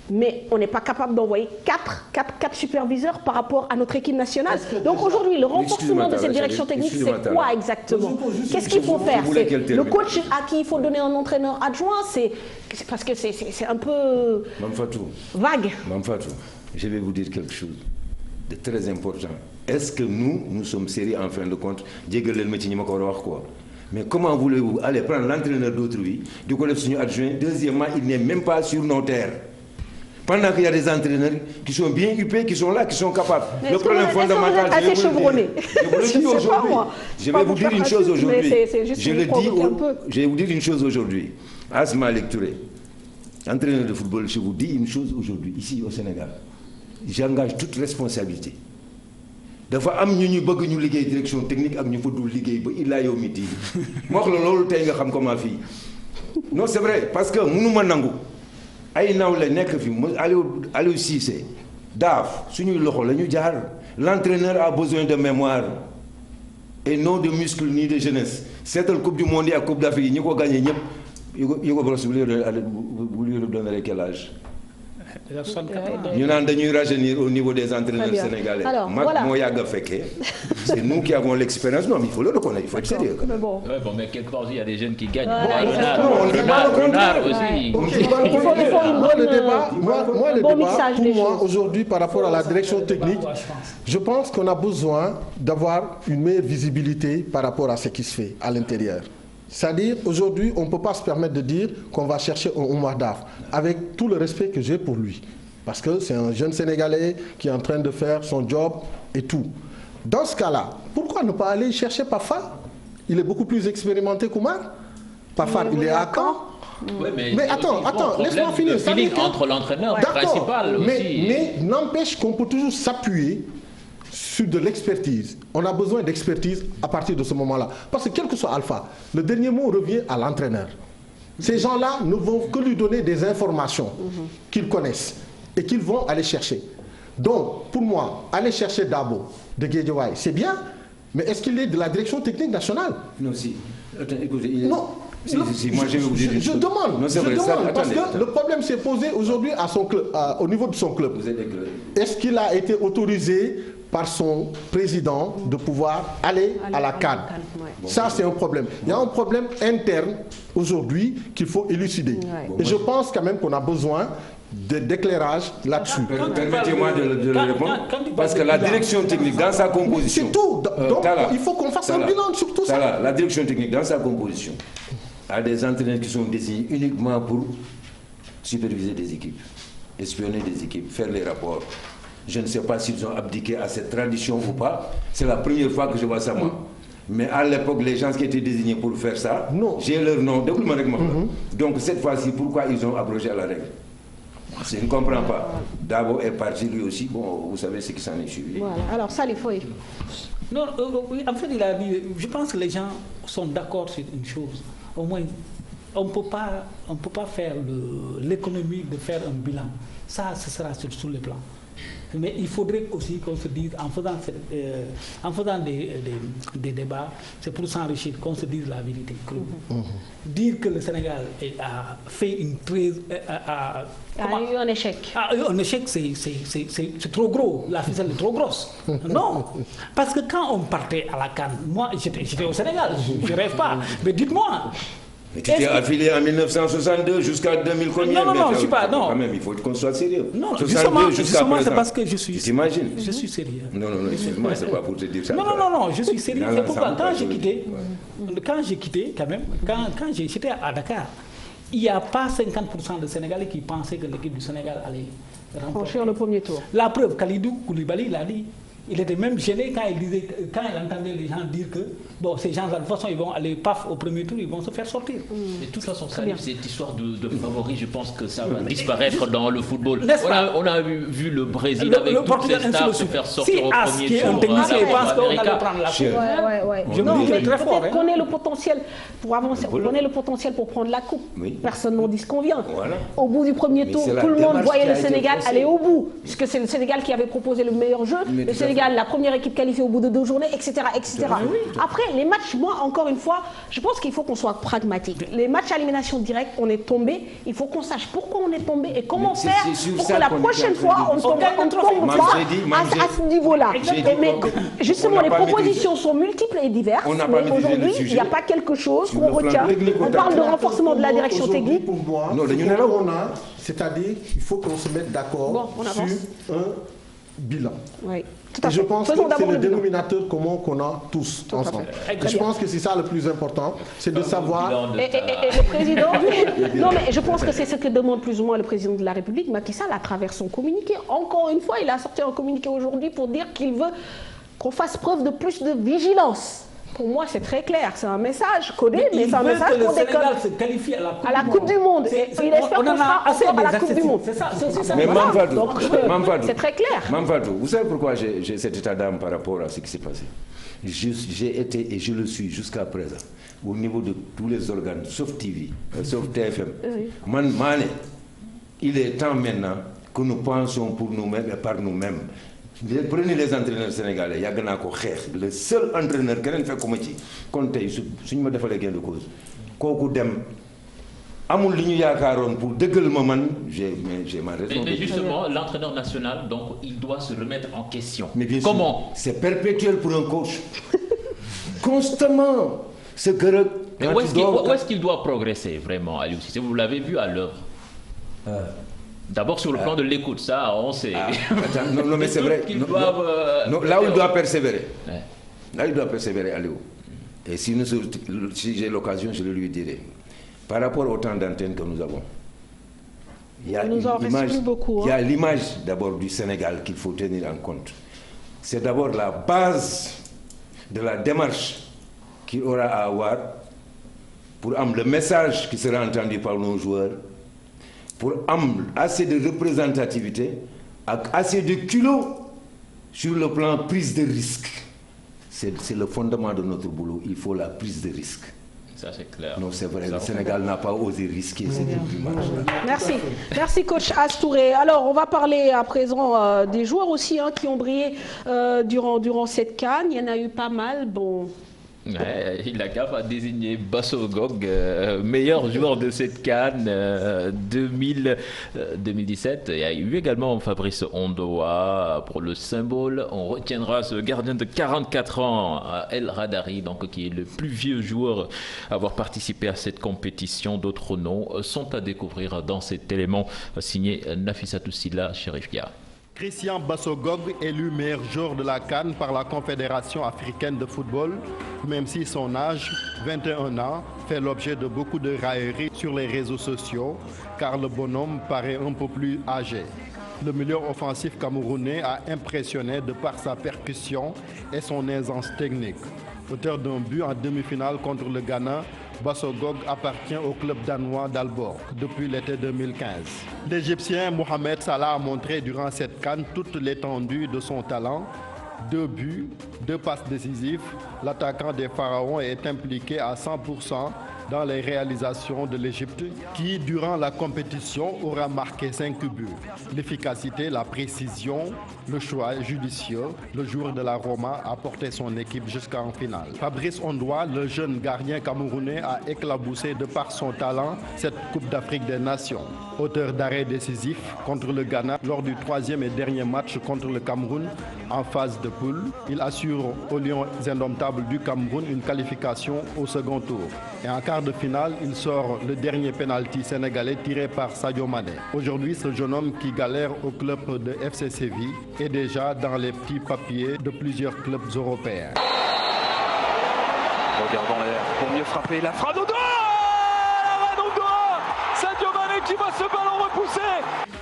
Mais on n'est pas capable d'envoyer 4 superviseurs par rapport à notre équipe nationale. Donc aujourd'hui, le renforcement de cette direction technique, c'est quoi exactement? Qu'est-ce qu'il faut faire? C'est le coach à qui il faut donner un entraîneur adjoint? Parce que c'est un peu vague. Mme Fatou, je vais vous dire quelque chose de très important. Est-ce que nous sommes sérieux en fin de compte? Mais comment voulez-vous aller prendre l'entraîneur d'autrui, du collège adjoint? Deuxièmement, il n'est même pas sur nos terres. Pendant qu'il y a des entraîneurs qui sont bien huppés, qui sont là, qui sont capables. Mais le problème fondamental, je vais vous dire une chose aujourd'hui. Je vais vous dire une chose aujourd'hui. Asma Touré, entraîneur de football, je vous dis une chose aujourd'hui, ici au Sénégal. J'engage toute responsabilité. Dafa am ñu bëgg ñu liggéey direction technique ak ñu fa dul liggéey ba illa yow mi tiidi mo wax la loolu tey nga xam comment fii non c'est vrai parce que mënuma nangu ay nawle nekk fi Aliou Cissé daaf suñuy loxo la ñu jaar l'entraîneur a besoin de mémoire et non de muscles ni de jeunesse seetal coupe du monde ak coupe d'Afrique ñi ko gagné ñëpp Hugo Bross bu lui donnerait quel âge? Nous allons rajeunir au niveau des entraîneurs sénégalais. C'est nous qui avons l'expérience. Non, mais il faut le reconnaître, il faut être sérieux. Mais quelque part, il y a des jeunes qui gagnent. Renard aussi. Moi, le débat, pour moi, aujourd'hui, par rapport à la direction technique, je pense qu'on a besoin d'avoir une meilleure visibilité par rapport à ce qui se fait à l'intérieur. C'est-à-dire, aujourd'hui, on ne peut pas se permettre de dire qu'on va chercher un Oumar Daf, avec tout le respect que j'ai pour lui. Parce que c'est un jeune Sénégalais qui est en train de faire son job et tout. Dans ce cas-là, pourquoi ne pas aller chercher Pafar? Il est beaucoup plus expérimenté qu'Oumar. Pafar, il est à Caen. Oui, mais attends, laisse-moi finir. Entre l'entraîneur principal aussi. Mais n'empêche qu'on peut toujours s'appuyer sur de l'expertise. On a besoin d'expertise à partir de ce moment-là. Parce que quel que soit Alpha, le dernier mot revient à l'entraîneur. Ces gens-là ne vont que lui donner des informations qu'ils connaissent et qu'ils vont aller chercher. Donc, pour moi, aller chercher Dabo de Guédiawaye, c'est bien, mais est-ce qu'il est de la direction technique nationale? Non, si. Écoutez, non. Moi, je demande, parce que le problème s'est posé aujourd'hui à son club, au niveau de son club. Est-ce qu'il a été autorisé par son président de pouvoir aller à la CAN? Ça, c'est un problème. Il y a un problème interne aujourd'hui qu'il faut élucider. Et je pense quand même qu'on a besoin d'éclairage là-dessus. Permettez-moi de le répondre. Parce que la direction technique, dans sa composition... C'est tout. Donc, il faut qu'on fasse un bilan sur tout ça. La direction technique, dans sa composition, a des entraîneurs qui sont désignés uniquement pour superviser des équipes, espionner des équipes, faire les rapports. Je ne sais pas s'ils ont abdiqué à cette tradition ou pas. C'est la première fois que je vois ça, moi. Mais à l'époque, les gens qui étaient désignés pour faire ça, j'ai leur nom. Donc cette fois-ci, pourquoi ils ont abrogé la règle? Je ne comprends pas. Dabo est parti lui aussi. Bon, vous savez ce qui s'en est suivi. Voilà. Alors ça, il faut... Non, en fait, il a dit, je pense que les gens sont d'accord sur une chose. Au moins, on ne peut pas faire l'économie de faire un bilan. Ça, ce sera sur les plans. Mais il faudrait aussi qu'on se dise, en faisant des débats, c'est pour s'enrichir, qu'on se dise la vérité. Dire que le Sénégal a fait une très... a eu un échec. Un échec, c'est trop gros. La ficelle est trop grosse. Non. Parce que quand on partait à la CAN, moi, j'étais au Sénégal, je ne rêve pas. Mais dites-moi... Mais tu t'es affilié en 1962 jusqu'à 2000 combien? Non, je ne suis pas. Non. Quand même, il faut qu'on soit sérieux. Non, justement c'est parce que je suis... Tu t'imagines? Je suis sérieux. Non, excuse-moi, c'est pas pour te dire ça. Non, je suis sérieux. C'est pourquoi quand j'ai quitté, quand même, quand j'étais à Dakar, il n'y a pas 50% de Sénégalais qui pensaient que l'équipe du Sénégal allait franchir le premier tour. La preuve, Khalidou Koulibaly l'a dit. Il était même gêné quand il entendait les gens dire que bon, ces gens-là, de toute façon, ils vont aller paf au premier tour, ils vont se faire sortir. Mais de toute façon, cette histoire de favoris, je pense que ça va disparaître dans le football. On a vu le Brésil avec toutes ses stars se faire sortir au premier tour. Un technicien pense qu'on allait prendre la coupe. Je me dis qu'il est très fort. Qu'on ait le potentiel pour avancer, qu'on ait le potentiel pour prendre la coupe. Personne n'en dit ce qu'on vient. Au bout du premier tour, tout le monde voyait le Sénégal aller au bout, puisque c'est le Sénégal qui avait proposé le meilleur jeu. Le Sénégal, la première équipe qualifiée au bout de 2 journées, etc. Après, les matchs, moi, encore une fois, je pense qu'il faut qu'on soit pragmatique. Les matchs à élimination directe, on est tombé. Il faut qu'on sache pourquoi on est tombé et comment faire pour que la prochaine fois, on ne tombe pas à ce niveau-là. Mais justement, les propositions sont multiples et diverses. Mais aujourd'hui, il n'y a pas quelque chose qu'on retient. On parle de renforcement de la direction technique. C'est-à-dire qu'il faut qu'on se mette d'accord sur bilan. Oui. Et je pense que c'est le dénominateur commun qu'on a tous ensemble. Et je pense que c'est ça le plus important, c'est de savoir... Et le président... Non, mais je pense que c'est ce que demande plus ou moins le président de la République, Macky Sall, à travers son communiqué. Encore une fois, il a sorti un communiqué aujourd'hui pour dire qu'il veut qu'on fasse preuve de plus de vigilance. Pour moi, c'est très clair. C'est un message codé, mais c'est un message qu'on déconne. Se qualifie à la Coupe du Monde. Il espère qu'on sera encore à la Coupe du Monde. C'est ça. Mais Mamfadou, c'est très clair. Mamfadou, vous savez pourquoi j'ai cet état d'âme par rapport à ce qui s'est passé? J'ai été, et je le suis jusqu'à présent, au niveau de tous les organes, sauf TV, sauf TFM. Mané, il est temps maintenant que nous pensions pour nous-mêmes et par nous-mêmes. Prenez les entraîneurs sénégalais, le seul entraîneur qui a fait comme ça, quand si je me fais gain de cause, kooku dem amul li ñu yaakaaroon pour dëggal ma man, j'ai ma raison. Mais justement, l'entraîneur national, donc, il doit se remettre en question. Mais bien comment? C'est perpétuel pour un coach. Constamment. Mais où est-ce qu'il doit progresser vraiment, Aliou Cissé? Vous l'avez vu à l'œuvre. D'abord sur le plan de l'écoute, ça on sait. Non, mais c'est vrai. Là où il doit persévérer. Là il doit persévérer, Aliou. Et si j'ai l'occasion, je le lui dirai. Par rapport au temps d'antenne que nous avons, il y a l'image d'abord du Sénégal qu'il faut tenir en compte. C'est d'abord la base de la démarche qu'il aura à avoir pour le message qui sera entendu par nos joueurs, pour assez de représentativité, assez de culot sur le plan prise de risque. C'est le fondement de notre boulot. Il faut la prise de risque. Ça, c'est clair. Non, c'est vrai. Le Sénégal n'a pas osé risquer ces deux matchs-là. Merci. Merci, coach Astouré. Alors, on va parler à présent des joueurs aussi qui ont brillé durant cette CAN. Il y en a eu pas mal. Bon. Il a qu'à désigner Basso Gog, meilleur joueur de cette CAN 2017. Il y a eu également Fabrice Ondoa pour le symbole. On retiendra ce gardien de 44 ans, El Hadary, donc, qui est le plus vieux joueur à avoir participé à cette compétition. D'autres noms sont à découvrir dans cet élément signé Nafissatou Sylla Chérifia. Christian Basso Gog, élu meilleur joueur de la CAN par la Confédération africaine de football, même si son âge, 21 ans, fait l'objet de beaucoup de railleries sur les réseaux sociaux, car le bonhomme paraît un peu plus âgé. Le milieu offensif camerounais a impressionné de par sa percussion et son aisance technique. Auteur d'un but en demi-finale contre le Ghana, Basso Gog appartient au club danois d'Aalborg depuis l'été 2015. L'Égyptien Mohamed Salah a montré durant cette CAN toute l'étendue de son talent. 2 buts, 2 passes décisives. L'attaquant des Pharaons est impliqué à 100% dans les réalisations de l'Égypte qui, durant la compétition, aura marqué 5 buts. L'efficacité, la précision, le choix judicieux, le joueur de la Roma a porté son équipe jusqu'en finale. Fabrice Ondoa, le jeune gardien camerounais, a éclaboussé de par son talent cette Coupe d'Afrique des Nations. Auteur d'arrêt décisif contre le Ghana lors du 3e et dernier match contre le Cameroun en phase de poule, il assure aux Lions indomptables du Cameroun une qualification au second tour. Et en quart de finale, il sort le dernier penalty sénégalais tiré par Sadio Mané. Aujourd'hui, ce jeune homme qui galère au club de FC Séville est déjà dans les petits papiers de plusieurs clubs européens. Regardons l'air pour mieux frapper la frappe d'Odoa. Sadio Mané qui voit ce ballon repoussé.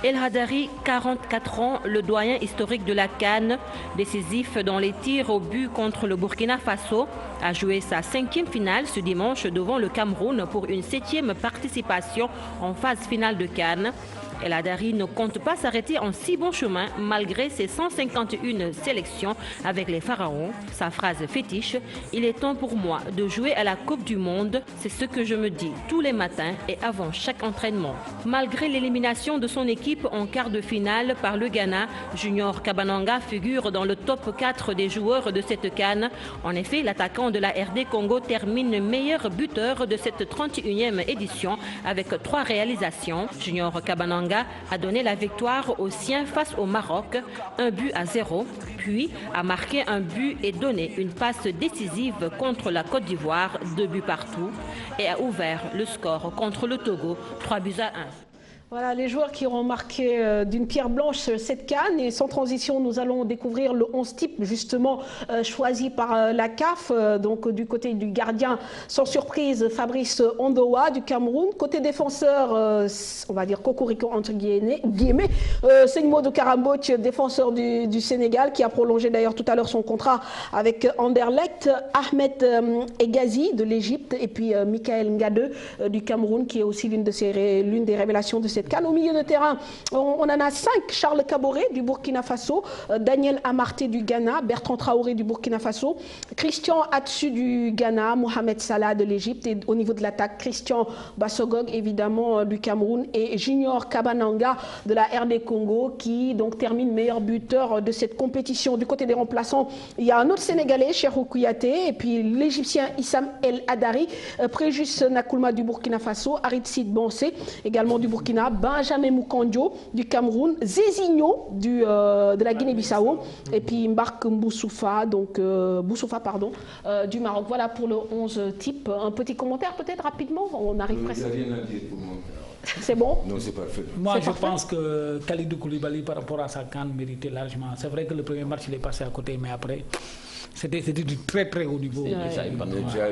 El Hadary, 44 ans, le doyen historique de la CAN, décisif dans les tirs au but contre le Burkina Faso, a joué sa 5e finale ce dimanche devant le Cameroun pour une 7e participation en phase finale de CAN. El Hadary ne compte pas s'arrêter en si bon chemin malgré ses 151 sélections avec les Pharaons. Sa phrase fétiche, « Il est temps pour moi de jouer à la Coupe du Monde », c'est ce que je me dis tous les matins et avant chaque entraînement. Malgré l'élimination de son équipe en quart de finale par le Ghana, Junior Kabananga figure dans le top 4 des joueurs de cette CAN. En effet, l'attaquant de la RD Congo termine meilleur buteur de cette 31e édition avec 3 réalisations. Junior Kabananga a donné la victoire aux siens face au Maroc, 1-0, puis a marqué un but et donné une passe décisive contre la Côte d'Ivoire, 2 buts partout, et a ouvert le score contre le Togo, 3-1. Voilà les joueurs qui auront marqué d'une pierre blanche cette CAN. Et sans transition, nous allons découvrir le 11 type justement choisi par la CAF. Donc du côté du gardien, sans surprise, Fabrice Ondoa du Cameroun. Côté défenseur, on va dire Cocorico entre guillemets, Seigmo de Karamboch, défenseur du Sénégal, qui a prolongé d'ailleurs tout à l'heure son contrat avec Anderlecht. Ahmed Egazi de l'Égypte et puis Michael Ngade du Cameroun, qui est aussi l'une des révélations de cette CAN. Au milieu de terrain, on en a 5. Charles Kaboré du Burkina Faso, Daniel Amarté du Ghana, Bertrand Traoré du Burkina Faso, Christian Atsu du Ghana, Mohamed Salah de l'Égypte, et au niveau de l'attaque, Christian Bassogog évidemment du Cameroun et Junior Kabananga de la RD Congo, qui donc termine meilleur buteur de cette compétition. Du côté des remplaçants, il y a un autre Sénégalais, Cheikhou Kouyaté, et puis l'Égyptien Issam El Hadari, Préjus Nakoulma du Burkina Faso, Harit Sid Bansé également du Burkina, Benjamin Moukandio du Cameroun, Zézinho de la Guinée-Bissau et puis Mbark Boussoufa, du Maroc. Voilà pour le 11 type. Un petit commentaire peut-être rapidement, on arrive presque. Il n'y a rien à dire pour moi. C'est bon? Non, c'est parfait. Moi, je pense que Khalidou Koulibaly, par rapport à sa CAN, méritait largement. C'est vrai que le premier match, il est passé à côté, mais après, c'était du très très haut niveau.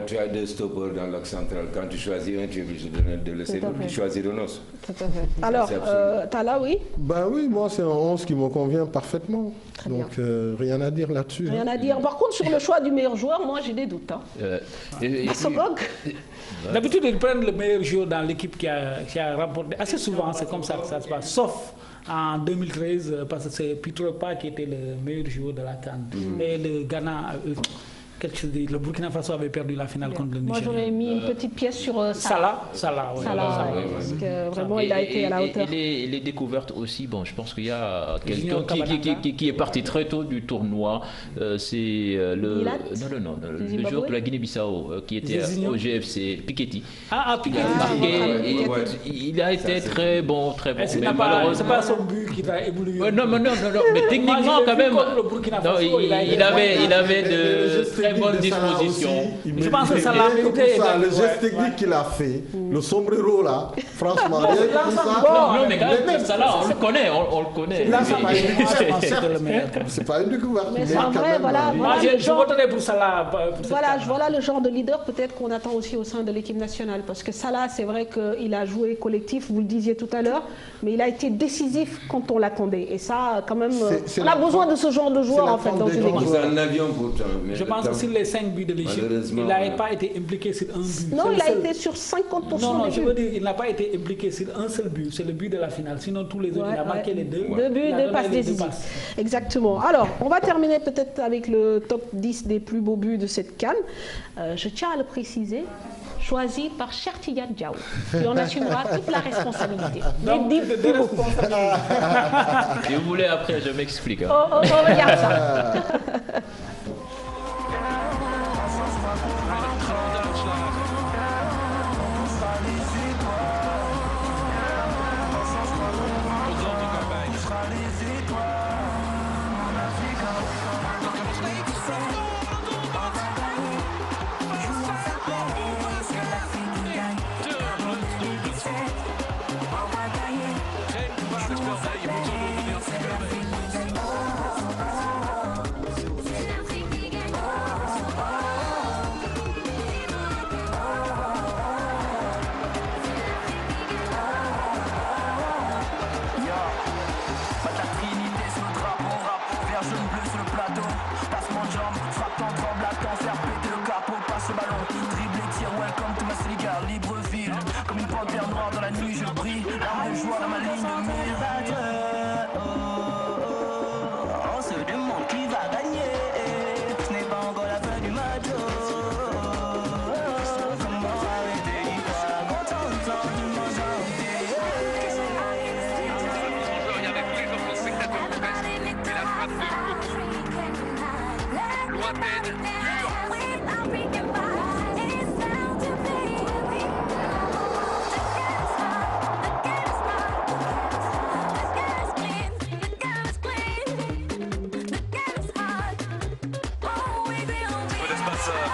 Tu as des stoppers dans l'axe central. Quand tu choisis un, tu es obligé de laisser l'autre. Tu choisis Renos. Tout à fait. Alors, Tala, oui? Ben oui, moi c'est un 11 qui me convient parfaitement. Très donc rien à dire là-dessus. Rien à dire. Par contre, sur le choix du meilleur joueur, moi j'ai des doutes. D'habitude, ils prennent le meilleur joueur dans l'équipe qui a remporté. Assez souvent, c'est comme ça que ça se passe. Sauf en 2013, parce que c'est Pietro Pa qui était le meilleur joueur de la CAN. Et le Ghana, le Burkina Faso avait perdu la finale contre le Nigeria. Moi j'aurais mis une petite pièce sur Salah. Parce que vraiment il a été à la hauteur. Et les découvertes aussi, bon, je pense qu'il y a quelqu'un qui est parti très tôt du tournoi. C'est le joueur de la Guinée-Bissau qui était au GFC, Piketty. Piketty. Il a été très bon. C'est pas son but qui va évoluer. Non, mais techniquement quand même. Il avait de très bonne disposition. Je pense que ça l'a mérité. Le geste technique qu'il a fait, le sombrero là, franchement, non, mais quand même, ça là, on le connaît. Là, ça c'est pas une découverte. Mais c'est vrai, voilà. Je voterai pour Salah. Voilà le genre de leader peut-être qu'on attend aussi au sein de l'équipe nationale. Parce que Salah, c'est vrai qu'il a joué collectif, vous le disiez tout à l'heure, mais il a été décisif quand on l'attendait. Et ça, quand même, on a besoin de ce genre de joueur en fait dans une équipe. C'est un avion pourtant. Je pense que sur les 5 buts de l'Égypte, il n'a pas été impliqué sur un but. Non, il a été sur 50%. Non, je veux dire, il n'a pas été impliqué sur un seul but. C'est le but de la finale. Sinon, tous les autres, il a marqué les deux. 2 buts, 2 passes décisives. Exactement. Alors, on va terminer peut-être avec le top 10 des plus beaux buts de cette CAN. Je tiens à le préciser. Choisi par Chertigan Diaw, qui en assumera toute la responsabilité. Si vous voulez, après, je m'explique. On regarde ça.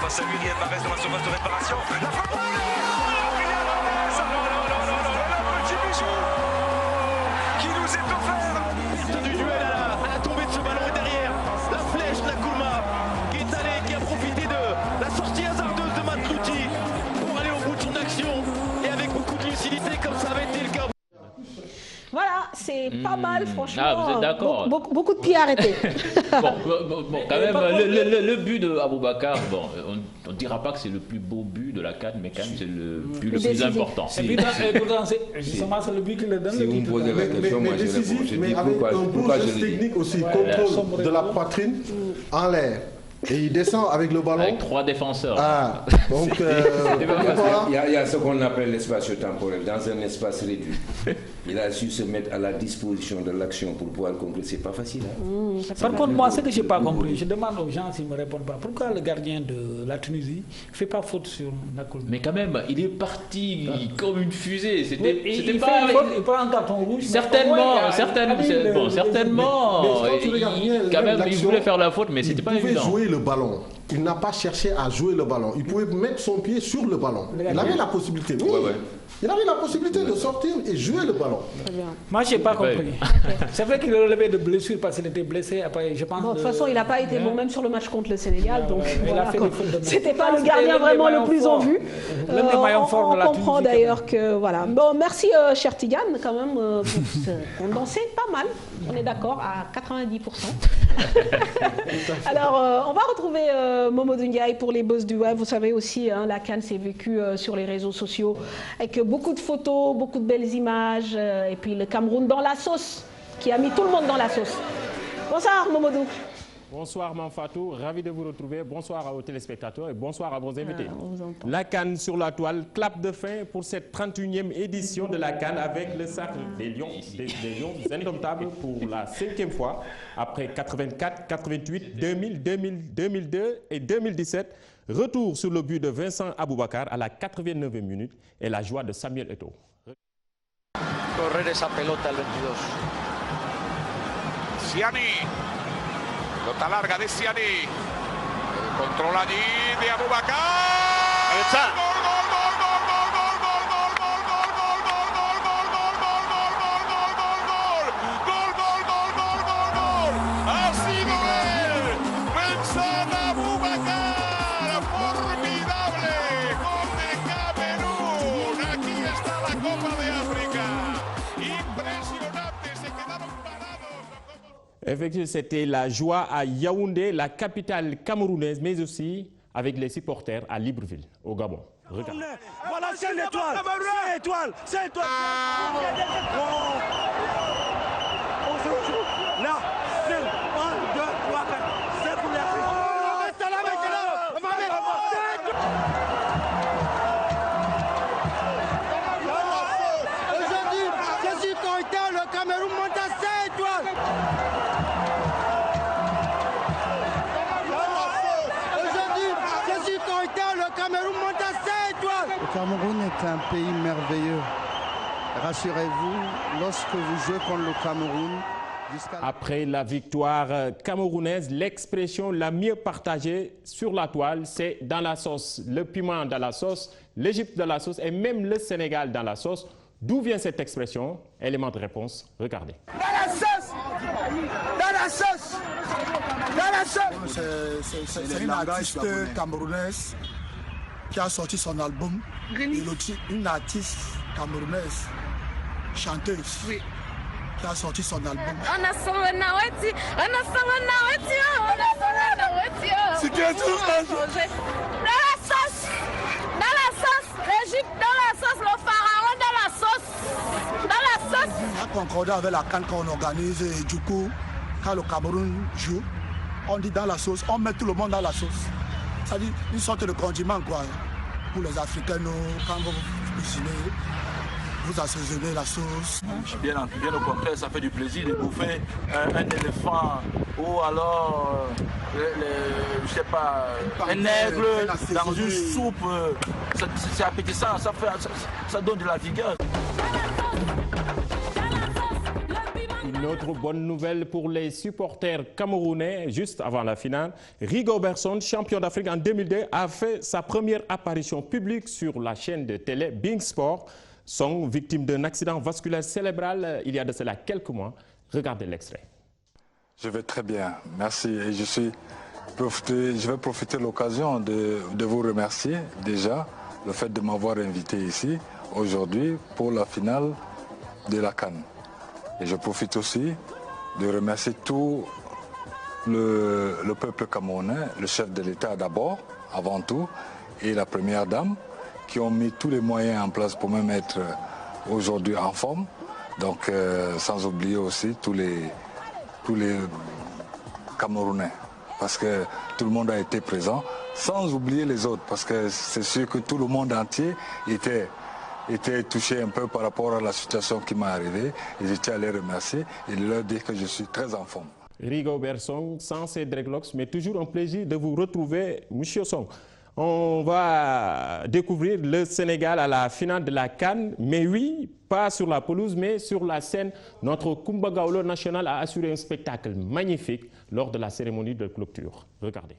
Face à lui, Riyad Mahrez dans la surface de réparation. La frappe! Le petit bijou! Voilà, c'est pas mal, franchement. Ah, vous êtes d'accord? Beaucoup de pieds arrêtés. Bon, quand même, le but de Aboubakar, bon, on ne dira pas que c'est le plus beau but de la CAN, mais quand même c'est le but le plus important. Justement, c'est le but qui le donne. Si vous me posez la question, moi je réponds. Je dis pourquoi je le dis. Technique aussi, contrôle de la poitrine en l'air. Et il descend avec le ballon. Avec 3 défenseurs. Ah, donc il y a ce qu'on appelle l'espace temporel. Dans un espace réduit, il a su se mettre à la disposition de l'action pour pouvoir conclure. C'est pas facile. Hein? Par contre, moi, ce que je n'ai pas compris, je demande aux gens s'ils ne me répondent pas. Pourquoi le gardien de la Tunisie ne fait pas faute sur Nakoul? Mais quand même, il est parti comme une fusée. C'était il pas. Il prend un carton rouge. Certainement. Quand même, il voulait faire la faute, mais c'était pas évident. Jouer le ballon. Il n'a pas cherché à jouer le ballon. Il pouvait mettre son pied sur le ballon. Il avait la possibilité. Oui. Ouais. Il avait la possibilité de sortir et jouer le ballon. Moi, je n'ai pas compris. C'est vrai qu'il est relevé de blessure parce qu'il était blessé. Après, je pense. Bon, de toute façon, il n'a pas été bon même sur le match contre le Sénégal. Donc, voilà, c'était pas le gardien vraiment le plus en vue. On comprend d'ailleurs que voilà. Bon, merci, cher Tigane, quand même, pour ce condensé, pas mal. On est d'accord à 90%. Alors, on va retrouver Momodou Ndiaye pour les buzz du web. Vous savez aussi, hein, la CAN s'est vécue sur les réseaux sociaux avec beaucoup de photos, beaucoup de belles images, et puis le Cameroun dans la sauce, qui a mis tout le monde dans la sauce. Bonsoir Momodou. Bonsoir Manfatou, ravi de vous retrouver. Bonsoir aux téléspectateurs et bonsoir à vos invités. La CAN sur la toile, clap de fin pour cette 31e édition de la CAN avec le sacre des Lions indomptables pour la 5e fois, après 84, 88, 2000, 2002 et 2017. Retour sur le but de Vincent Aboubakar à la 89e minute et la joie de Samuel Eto'o. Correr esa pelota al 22. Siani. Pelota larga de Siani. Control allí de Aboubakar. Ahí está. Ha sido él. Vincent Aboubakar. Formidable. Gol de Camerún. Aquí está la Copa de África. Impresionante. Se quedaron parados. Effectivement, c'était la joie à Yaoundé, la capitale camerounaise, mais aussi avec les supporters à Libreville, au Gabon. Regardez. Voilà, c'est l'étoile. C'est l'étoile. C'est l'étoile. Là, c'est 1, 2, 3, 4. C'est pour l'Afrique. Reste là maintenant. Aujourd'hui, je suis content. Le Cameroun monte à 7 étoiles. Aujourd'hui, je suis content. Le Cameroun monte à 7 étoiles. Le Cameroun est un pays merveilleux. Rassurez-vous, lorsque vous jouez contre le Cameroun, après la victoire camerounaise, l'expression la mieux partagée sur la toile, c'est dans la sauce. Le piment dans la sauce, l'Égypte dans la sauce et même le Sénégal dans la sauce. D'où vient cette expression? Élément de réponse, regardez. Dans la sauce. Dans la sauce. Dans la sauce. C'est une artiste camerounaise qui a sorti son album. Une artiste camerounaise, chanteuse. Oui. Qui a sorti son album. C'est qui est tout dans la sauce, l'Égypte dans la sauce, le pharaon dans la sauce, On a concordé avec la CAN qu'on organise et du coup, quand le Cameroun joue, on dit dans la sauce, on met tout le monde dans la sauce. Ça dit une sorte de condiment quoi. Pour les Africains, quand vous cuisinez, vous assaisonnez la sauce. Bien au contraire, ça fait du plaisir de bouffer un éléphant ou alors, je sais pas, un aigle dans une soupe. C'est appétissant, ça donne de la vigueur. Une autre bonne nouvelle pour les supporters camerounais, juste avant la finale, Rigobertson, champion d'Afrique en 2002, a fait sa première apparition publique sur la chaîne de télé Bein Sport. Sont victimes d'un accident vasculaire cérébral il y a de cela quelques mois. Regardez l'extrait. Je vais très bien, merci. Et je vais profiter de l'occasion de vous remercier déjà, le fait de m'avoir invité ici. aujourd'hui pour la finale de la CAN. Et je profite aussi de remercier tout le peuple camerounais, le chef de l'État d'abord, avant tout, et la première dame, qui ont mis tous les moyens en place pour même être aujourd'hui en forme. Donc sans oublier aussi tous les Camerounais, parce que tout le monde a été présent, sans oublier les autres, parce que c'est sûr que tout le monde entier était touché un peu par rapport à la situation qui m'est arrivée, et je tiens à les remercier et leur dire que je suis très en forme. Rigobert Song, sans ces dreadlocks, mais toujours un plaisir de vous retrouver, Monsieur Song. On va découvrir le Sénégal à la finale de la CAN, mais oui, pas sur la pelouse, mais sur la scène. Notre Kumba Gawlo national a assuré un spectacle magnifique lors de la cérémonie de clôture. Regardez.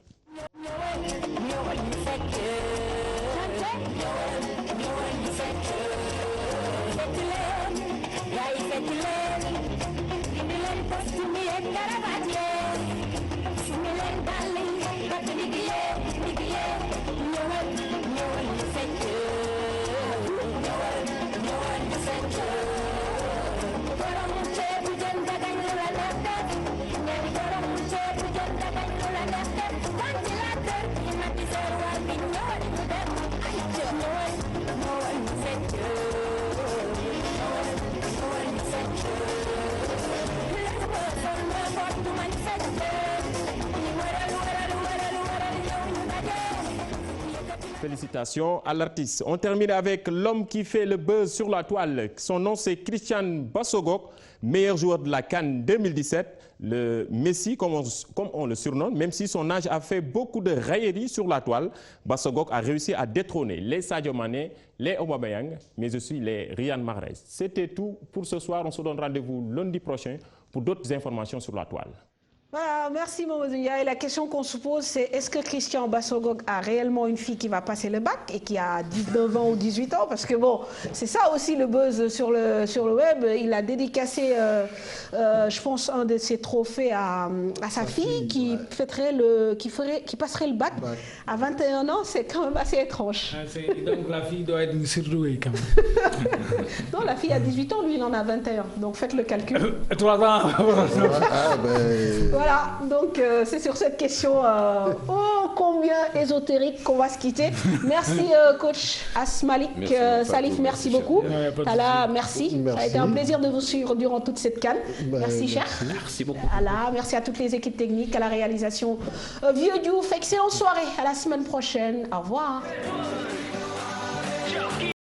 Félicitations à l'artiste. On termine avec l'homme qui fait le buzz sur la toile. Son nom c'est Christian Bassogok, meilleur joueur de la CAN 2017. Le Messi, comme on le surnomme, même si son âge a fait beaucoup de railleries sur la toile, Bassogok a réussi à détrôner les Sadio Mané, les Aubameyang, mais aussi les Riyad Mahrez. C'était tout pour ce soir. On se donne rendez-vous lundi prochain pour d'autres informations sur la toile. Voilà, merci Mamadou Ndiaye. La question qu'on se pose, c'est est-ce que Christian Bassogok a réellement une fille qui va passer le bac et qui a 19 ans ou 18 ans? Parce que bon, c'est ça aussi le buzz sur le web. Il a dédicacé, je pense, un de ses trophées à sa fille qui, qui passerait le bac à 21 ans. C'est quand même assez étrange. Donc la fille doit être surdouée quand même. Non, la fille a 18 ans, lui il en a 21. Donc faites le calcul. 3 ans. Voilà, donc c'est sur cette question oh combien ésotérique qu'on va se quitter. Merci coach Asmalik, Salif, merci beaucoup. Tala, merci. Ça a été un plaisir de vous suivre durant toute cette CAN. Merci cher. Merci beaucoup. Voilà, merci à toutes les équipes techniques, à la réalisation. Vieux Diouf, excellente soirée. À la semaine prochaine. Au revoir.